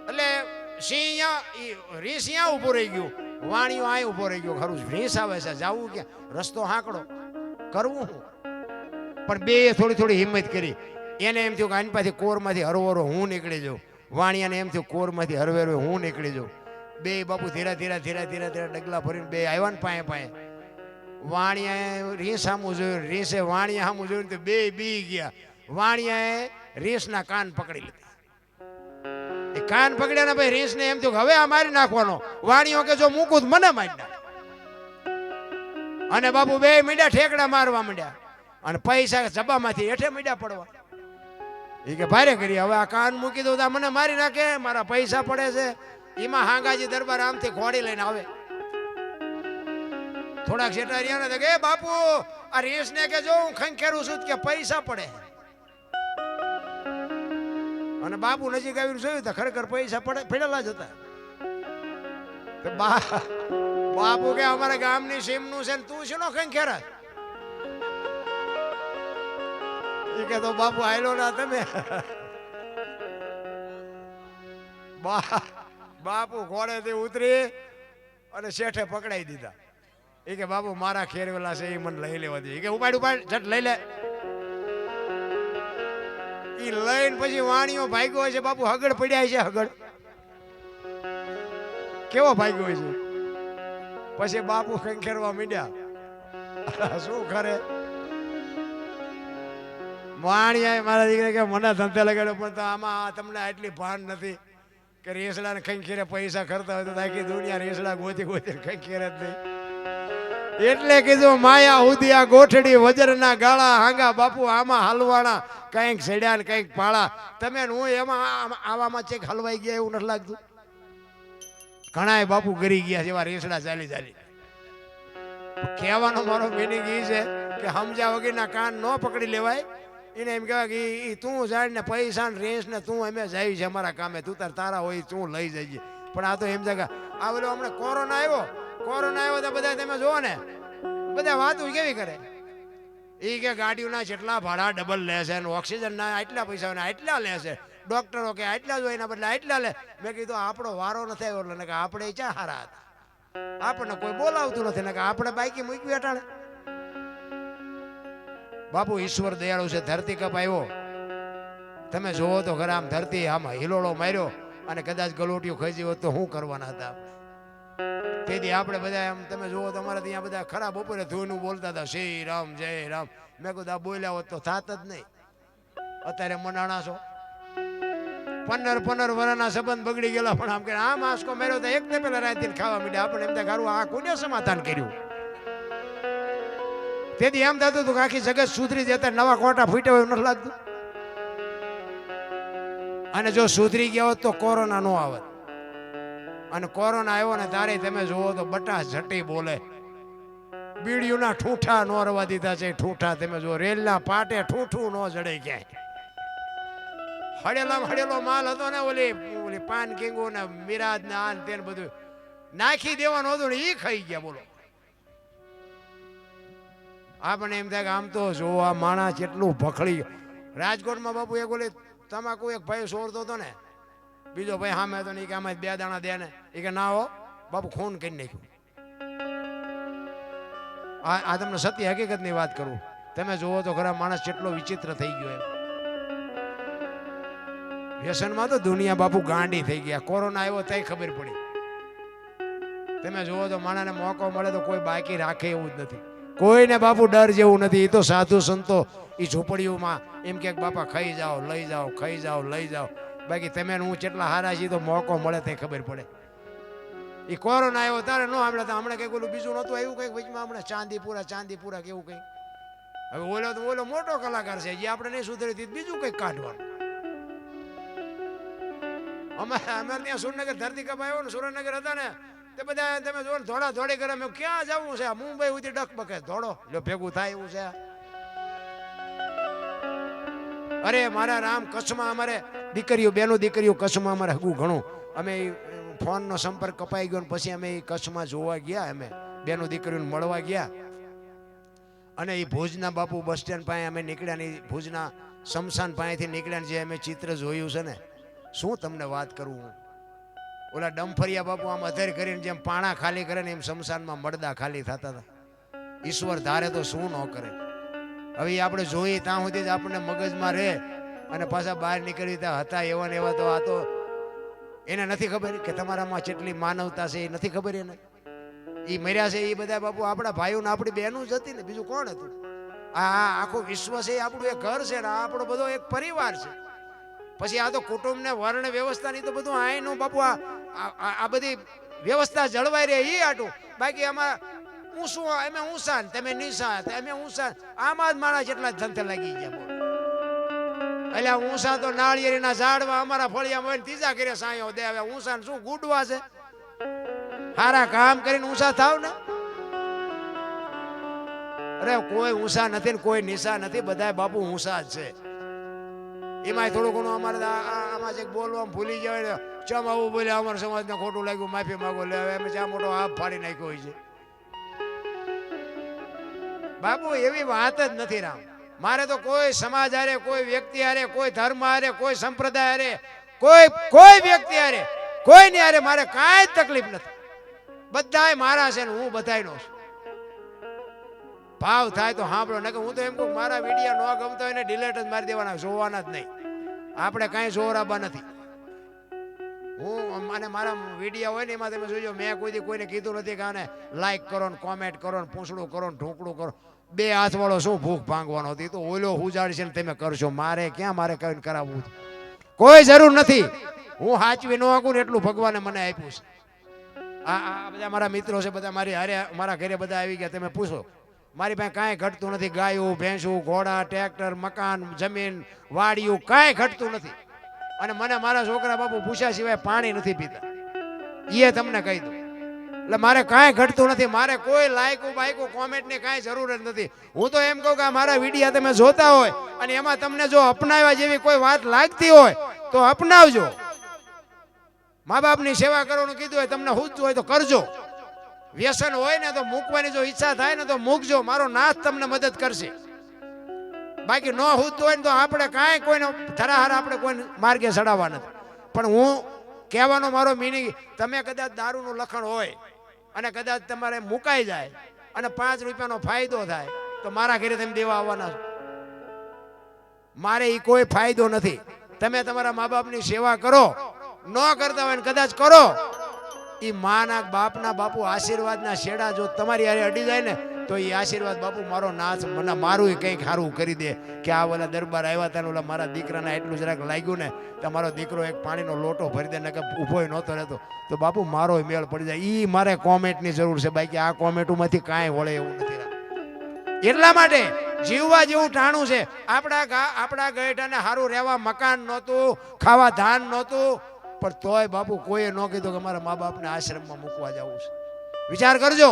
એટલે સિંહ રીંછ અહીંયા ઉભો રહી ગયું, વાણિયો અહીં ઉભો રહી ગયો. ખરું રીંછ આવે છે, જાવું ક્યાં, રસ્તો હાંકડો, કરવું શું? પણ 2 થોડી હિંમત કરી. એને એમ થયું કે આની પાછી કોરમાંથી હરવરો હું નીકળી જાઉં. વાણિયાને એમ થયું કોરમાંથી હરવેરો હું નીકળી જાઉં. 2 બાપુ ધીરા ડગલા ભરીને 2 આવ્યા ને પાએ. વાણિયાએ રીંછ સામું જોયું, રીંછે વાણિયા સામું જોયું તો 2 બી ગયા. વાણિયાએ રીંછના કાન પકડી લીધા. એ કાન પકડ્યા ને ભાઈ રીંછને એમ થયું કે હવે આ મારી નાખવાનો. વાણિયો કે જો મૂકું તો મને મારી નાખ. અને બાપુ 2 મીંડા ઠેકડા મારવા માંડ્યા અને પૈસા જબામાંથી હેઠે મીંડા પડવા. એ કે ભારે કરી, હવે આ કાન મૂકી દઉં તો મને મારી નાખે, મારા પૈસા પડે છે. એમાં હાંગાજી દરબાર આમથી ઘોડી લઈને આવે. થોડાક શેઠા રહ્યા ને કે બાપુ આ રીંછને કે જો હું ખંખેરું છું કે પૈસા પડે. અને બાપુ નજીક આવીને જોયું તો ખરેખર પૈસા પડેલા જ હતા. બાપુ કે અમારા ગામની સીમનું છે ને તું શેનો ખંખેરા? એ કે તો બાપુ આયલો ના તમે. બાપુ ઘોડેથી ઉતરી અને શેઠે પકડાઈ દીધા. એ કે બાપુ મારા ખેરવેલા છે એ મને લઈ લેવા દે. કે ઉપાડ ઝટ લઈ લે. એ લઈને પછી વાણિયો ભાગ્યો હોય છે બાપુ, હગડ પડ્યા છે. હગડ કેવો ભાગ્યો હોય છે. પછી બાપુ ખંખેરવા માંડ્યા. શું કરે વાણિયા મારા દીકરા કે મને ધંધે લગાડ્યો, પણ તો આમાં તમને આટલી ભાન નથી કે રેસડા ને ખંખેરે પૈસા કરતા હોય તો આખી દુનિયા રેસડા ગોતી ખંખેરે જ નહીં. એટલે કીધું માયા હુદી આ ગોઠડી વજરના ગાળા હાંગા બાપુ આમાં હલવાણા, કંઈક સેડ્યા ને કંઈક પાળા. તમે હું એમાં આવામાં ચેક હલવાઈ ગયા એવું નથી લાગતું? ઘણાય બાપુ ગરી ગયા જેવા રેસડા ચાલી. કહેવાનો મારો મિનિંગ એ છે કે સમજ્યા વગરના કાન ન પકડી લેવાય. એને એમ કહેવાય કે તું જાણ ને પૈસા ને રેસ ને તું અમે જાય છે અમારા કામે, તું તારા હોય તું લઈ જઈએ. પણ આ તો એમ જગા આ પેલો હમણાં કોરોના આવ્યો તો બધા તમે જુઓ ને બધા વાતો કેવી કરે. એ કે ગાડીઓના જેટલા ભાડા ડબલ લે છે, ઓક્સિજનના આટલા પૈસા આટલા લે છે, ડોક્ટરો કે આટલા જ હોય એના બદલે આટલા લે. મેં કીધું આપણો વારો નથી આવ્યો એટલે કે આપણે ક્યાં હારા હતા, આપણને કોઈ બોલાવતું નથી ને કે આપણે બાઈકી મૂકવી અટાણે. બાપુ ઈશ્વર દયાળુ છે. ધરતી કપ આવ્યો તમે જોવો તો ખરા, આમ ધરતી આમ હિલોળો માર્યો અને કદાચ ગલોટિયું ખસી હોત તો શું કરવાના હતા. તેથી આપણે બધા એમ તમે જુઓ તો અમારે ત્યાં બધા ખરા બપોરે ધોઈનું બોલતા હતા, શ્રી રામ જય રામ. મેં કીધું આ બોલ્યા હોત તો થાત જ નહીં. અત્યારે મનાણા છો 15 વર્ષના સંબંધ બગડી ગયેલા, પણ આમ કે આ માસ્કો મેળ્યો તો એક ને પેલા રાતે ખાવા માંડ્યા. આપણે એમ થાય આ કોને સમાધાન કર્યું. તેથી એમ થતું હતું કે આખી જગત સુધરી જતા નવા કોટા ફૂટ્યા હોય નથી લાગતું. અને જો સુધરી ગયા હોત તો કોરોના નો આવત. અને કોરોના આવ્યો ને તારે તમે જુઓ તો બટા ઝટી બોલે. બીડીઓના ઠૂઠા નો રવા દીધા છે. ઠૂઠા તમે જો રેલના પાટે ઠૂઠું નો જડે ક્યાંય. હળેલો માલ હતો ને ઓલી પાન કિંગો ને મિરાજ ને આન તેન બધું નાખી દેવાનું હતું ને ઈ ખાઈ ગયા. બોલો આપણને એમ થાય કે આમ તો જો આ માણસ એટલું ભખડી. રાજકોટમાં બાપુ એક ઓલી તમાકુ એક ભાઈ સોરતો હતો ને, બીજો ભાઈ સામે હતો ને કે આમાં 2 દાણા દે ને, એ કે ના હો બાપુ ખૂન કરી નાખ્યું. આ તમને સત્ય હકીકતની વાત કરું. તમે જુઓ તો ખરા માણસ કેટલો વિચિત્ર થઈ ગયો. એમ વ્યસનમાં તો દુનિયા બાપુ ગાંડી થઈ ગયા. કોરોના આવ્યો તઈ ખબર પડી. તમે જુઓ તો માણસને મોકો મળે તો કોઈ બાકી રાખે એવું જ નથી. કોઈને બાપુ ડર જેવું નથી. એ તો સાધુ સંતો એ ઝૂંપડીઓમાં એમ કે બાપા ખાઈ જાઓ લઈ જાઓ, ખાઈ જાઓ લઈ જાઓ. બાકી તમે હું કેટલા હારા છીએ તો મોકો મળે તે ખબર પડે. એ કોરોના આવ્યો તારે નો આપણે તો હમણાં કંઈક ઓલું બીજું નહોતું આવ્યું કંઈક વચમાં હમણાં ચાંદીપુરા કેવું કંઈક. હવે ઓલો મોટો કલાકાર છે જે આપણે નહીં સુધરી હતી બીજું કંઈક કાઢવાનું. અમે ત્યાં સુરનગર ધરતી કપ આવ્યો ને સુરેન્દ્રનગર હતા ને તે બધા તમે જો ધોળા ધોળી કરે. મેં ક્યાં જવું છે મુંબઈ સુધી ડકબકે ધોળો લો ભેગું થાય એવું છે. અરે મારા રામ કચ્છમાં અમારે બેનો દીકરીઓ કચ્છમાં અમારે હગું ઘણું. અમે ફોનનો સંપર્ક કપાઈ ગયો ને પછી અમે કચ્છમાં જોવા ગયા. અમે બેનો દીકરીઓને મળવા ગયા અને એ ભુજના બાપુ બસ સ્ટેન્ડ પાસે અમે નીકળ્યા ને ભુજના શમશાન પાસેથી નીકળ્યા ને જે અમે ચિત્ર જોયું છે ને શું તમને વાત કરું. ઓલા ડમફરિયા બાપુ આમ અધર કરીને જેમ પાણા ખાલી કરે ને એમ શમશાનમાં મળદા ખાલી થતા હતા. ઈશ્વર ધારે તો શું ન કરે. હવે આપણે જોઈએ ત્યાં સુધી જ આપણને મગજમાં રહે અને પાછા બહાર નીકળી ત્યાં હતા એવા ને એવા. તો આ તો એને નથી ખબર કે તમારામાં કેટલી માનવતા છે. એ નથી ખબર એને. એ મર્યા છે એ બધા બાપુ આપણા ભાઈઓ ને આપણી બહેનો જ હતી ને, બીજું કોણ હતું. આ આખું વિશ્વ છે એ આપણું એક ઘર છે ને આપણો બધો એક પરિવાર છે. પછી આ તો કુટુંબ ને વર્ણ વ્યવસ્થા ની તો બધું આયનું બાપુ આ બધી વ્યવસ્થા જળવાઈ રહે એ આટું. બાકી આમાં હું શું અમે ઊંસા તમે નીસા અમે ઊંસા આમાં જ માણસ જેટલા ધંધે લાગી ગયા. એટલે ઊંસા તો નાળિયેરીના ઝાડવા અમારા ફળિયામાં હોય ત્રીજા કરે સાયો દે. હવે ઊંસા શું ગુડવા છે. સારા કામ કરીને ઊંસા થાવ ને. અરે કોઈ ઊંસા નથી ને કોઈ નિશા નથી. બધા બાપુ ઊંસા જ છે. એમાં થોડું ઘણું અમારે આમાં જે બોલવા ભૂલી જાય ચમ આવું બોલ્યા અમારા સમાજને ખોટું લાગ્યું માફી માંગો. લે હવે અમે જ્યાં મોટો હાફ ફાડી નાખ્યો હોય છે બાપુ. એવી વાત જ નથી રામ. મારે તો કોઈ સમાજ હારે, કોઈ વ્યક્તિ હારે, કોઈ ધર્મ હારે, કોઈ સંપ્રદાય હારે, કોઈ વ્યક્તિ હારે, કોઈની હારે મારે કાંઈ તકલીફ નથી. બધાય મારા છે ને હું બધાયનો છું. ભાવ થાય તો સાંભળો. ને હું તો એમ કહું મારા વિડીયો ન ગમતો હોય ને ડિલેટ જ મારી દેવાના, જોવાના જ નહીં. આપણે કાંઈ જોરાબા નથી. હું અને મારા વિડીયો હોય ને એમાં તમે જોજો મેં કોઈને કીધું નથી કે આને લાઈક કરો ને કોમેન્ટ કરો ને પૂછડું કરો ને ઢોકળું કરો. 2 હાથ વાળો શું ભૂખ ભાંગવાનો હતી તો ઓલો ઉજાડ છે ને તમે કરશો. મારે ક્યાં મારે કઈ કરાવવું કોઈ જરૂર નથી. હું સાચવી ન આકું ને એટલું ભગવાને મને આપ્યું છે. આ બધા મારા મિત્રો છે બધા મારી હારે મારા ઘરે બધા આવી ગયા. તમે પૂછો મારી પાસે કાંઈ ઘટતું નથી. ગાયું ભેંસું ઘોડા ટ્રેક્ટર મકાન જમીન વાડીયું કાંઈ ઘટતું નથી. અને મને મારા છોકરા બાપુ પૂછ્યા સિવાય પાણી નથી પીતા. એ તમને કહી દઉં. એટલે મારે કાંઈ ઘટતું નથી. મારે કોઈ લાયકું બાયકું કોમેન્ટની કાંઈ જરૂર જ નથી. હું તો એમ કહું કે મારા વિડીયો તમે જોતા હોય અને એમાં તમને જો અપનાવ્યા જેવી કોઈ વાત લાગતી હોય તો અપનાવજો. મા બાપની સેવા કરવાનું કીધું હોય તમને સૂચતું હોય તો કરજો. વ્યસન હોય ને તો મૂકવાની જો ઈચ્છા થાય ને તો મૂકજો. મારો નાથ તમને મદદ કરશે. બાકી ન સૂચતું હોય ને તો આપણે કાંઈ કોઈને ધરાહાર આપણે કોઈ માર્ગે ચડાવવા નથી. પણ હું કહેવાનો મારો મિનિંગ તમે કદાચ દારૂનું લખણ હોય અને કદાચ તમારે મુકાઈ જાય અને 5 રૂપિયાનો ફાયદો થાય તો મારા ઘરે તમે દેવા આવવાના છો. મારે એ કોઈ ફાયદો નથી. તમે તમારા મા બાપની સેવા કરો. ન કરતા હોય ને કદાચ કરો. એ માના બાપના બાપુ આશીર્વાદના શેડા જો તમારી હારે અડી જાય ને તો એ આશીર્વાદ બાપુ મારો નાથ મને મારું કંઈક સારું કરી દે કે આ ઓલા દરબાર આવ્યા હતા ને ઓલા મારા દીકરાના એટલું જરાક લાગ્યું ને તો મારો દીકરો એક પાણીનો લોટો ભરી દે ને કે ઊભો નહોતો રહેતો તો બાપુ મારો મેળ પડી જાય. એ મારે કોમેન્ટની જરૂર છે. બાકી આ કોમેન્ટોમાંથી કાંઈ વળે એવું નથી. એટલા માટે જીવવા જેવું ટાણું છે. આપણા ગઈઢાને સારું રહેવા મકાન નહોતું, ખાવા ધાન નહોતું, પણ તોય બાપુ કોઈએ ન કીધું કે મારા મા બાપને આશ્રમમાં મૂકવા જવું છે. વિચાર કરજો.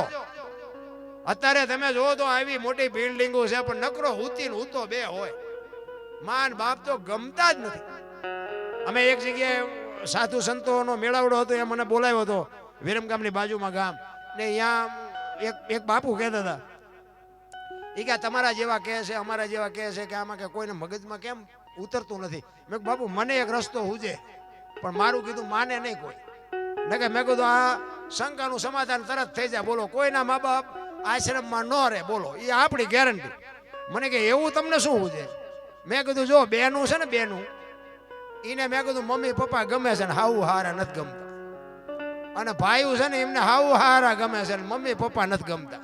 અત્યારે તમે જોવો તો આવી મોટી બિલ્ડિંગો છે, પણ નકરો હુતી ને હુતો બે હોય. માન બાપ તો ગમતા જ નથી. અમે એક જગ્યાએ સાધુ સંતોનો મેળાવડો હતો, એ મને બોલાવ્યો હતો વિરમગામની બાજુમાં ગામ, ને અહીંયા એક બાપુ કહેતા હતા, એ કે તમારા જેવા કહે છે, અમારા જેવા કહે છે કે આમાં કે કોઈને મગજમાં કેમ ઉતરતું નથી. મેં કીધું બાપુ મને એક રસ્તો હુજે, પણ મારું કીધું માને નહીં કોઈ. ને કે મેં કીધું આ શંકાનું સમાધાન તરત થઈ જાય. બોલો કોઈના મા બાપ આશ્રમમાં ન રહે, બોલો એ આપણી ગેરંટી. મને કે એવું તમને શું હુજે? મેં કીધું જો બેનું છે ને, બેનું એને મેં કીધું મમ્મી પપ્પા ગમે છે ને હાવું હારા નથી ગમતા, અને ભાઈઓ છે ને એમને હાવું હારા ગમે છે ને મમ્મી પપ્પા નથી ગમતા.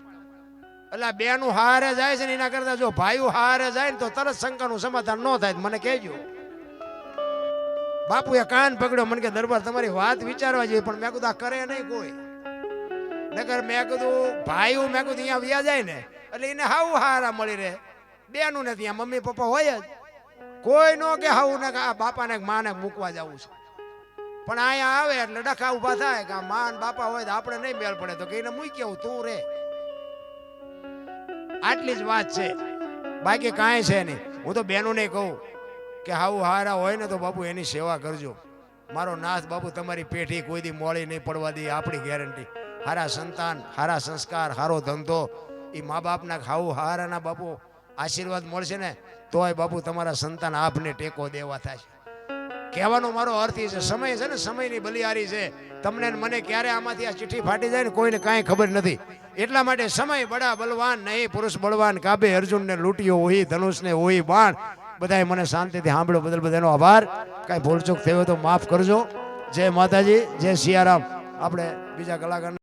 એટલે બેનું હારે જાય છે ને એના કરતા જો ભાઈઓ હારે જાય ને તો તરત શંકાનું સમાધાન ન થાય. મને કહેજો. બાપુએ કાન પકડ્યો, મને કે દરબાર તમારી વાત વિચારવા જોઈએ, પણ મેં કીધું આ કરે નહીં કોઈ. નકર મેં કીધું ભાઈઓ મેં કીધું અહીંયા વ્યા જાય ને એટલે એને હાવું હારા મળી રહે. બેનું ને ત્યાં મમ્મી પપ્પા હોય જ, કોઈ નો કે હાવું ને આ બાપાને માને મૂકવા જવું છે. પણ અહીંયા આવે એટલે ડખા ઉભા થાય કે આ માન બાપા હોય તો આપણે નહીં મેળ પડે, તો કે એને મૂકી આવું તું રે. આટલી જ વાત છે, બાકી કાંઈ છે નહીં. હું તો બેનું નહીં કહું કે હાવું હારા હોય ને તો બાપુ એની સેવા કરજો. મારો નાથ બાપુ તમારી પેઢી કોઈ દી મોડી નહીં પડવા દે, આપણી ગેરંટી. હારા સંતાન, હારા સંસ્કાર, હારો ધંધો, એ મા બાપના હાવું હારાના બાપુ આશીર્વાદ મળશે ને તોય બાપુ તમારા સંતાન આપને ટેકો દેવા થાય છે. કહેવાનો મારો અર્થ એ છે, સમય છે ને સમયની બલિહારી છે. તમને મને ક્યારે આમાંથી આ ચિઠ્ઠી ફાટી જાય ને કોઈને કાંઈ ખબર નથી. એટલા માટે સમય બડા બલવાન નહીં, પુરુષ બળવાન કાબે અર્જુનને લૂંટ્યો હોય, ધનુષને હોય બાણ. બધાએ મને શાંતિથી સાંભળ્યો બદલ બધાનો આભાર. કાંઈ ભૂલચૂક થયો તો માફ કરજો. જય માતાજી, જય સિયારામ. આપણે બીજા કલાકાર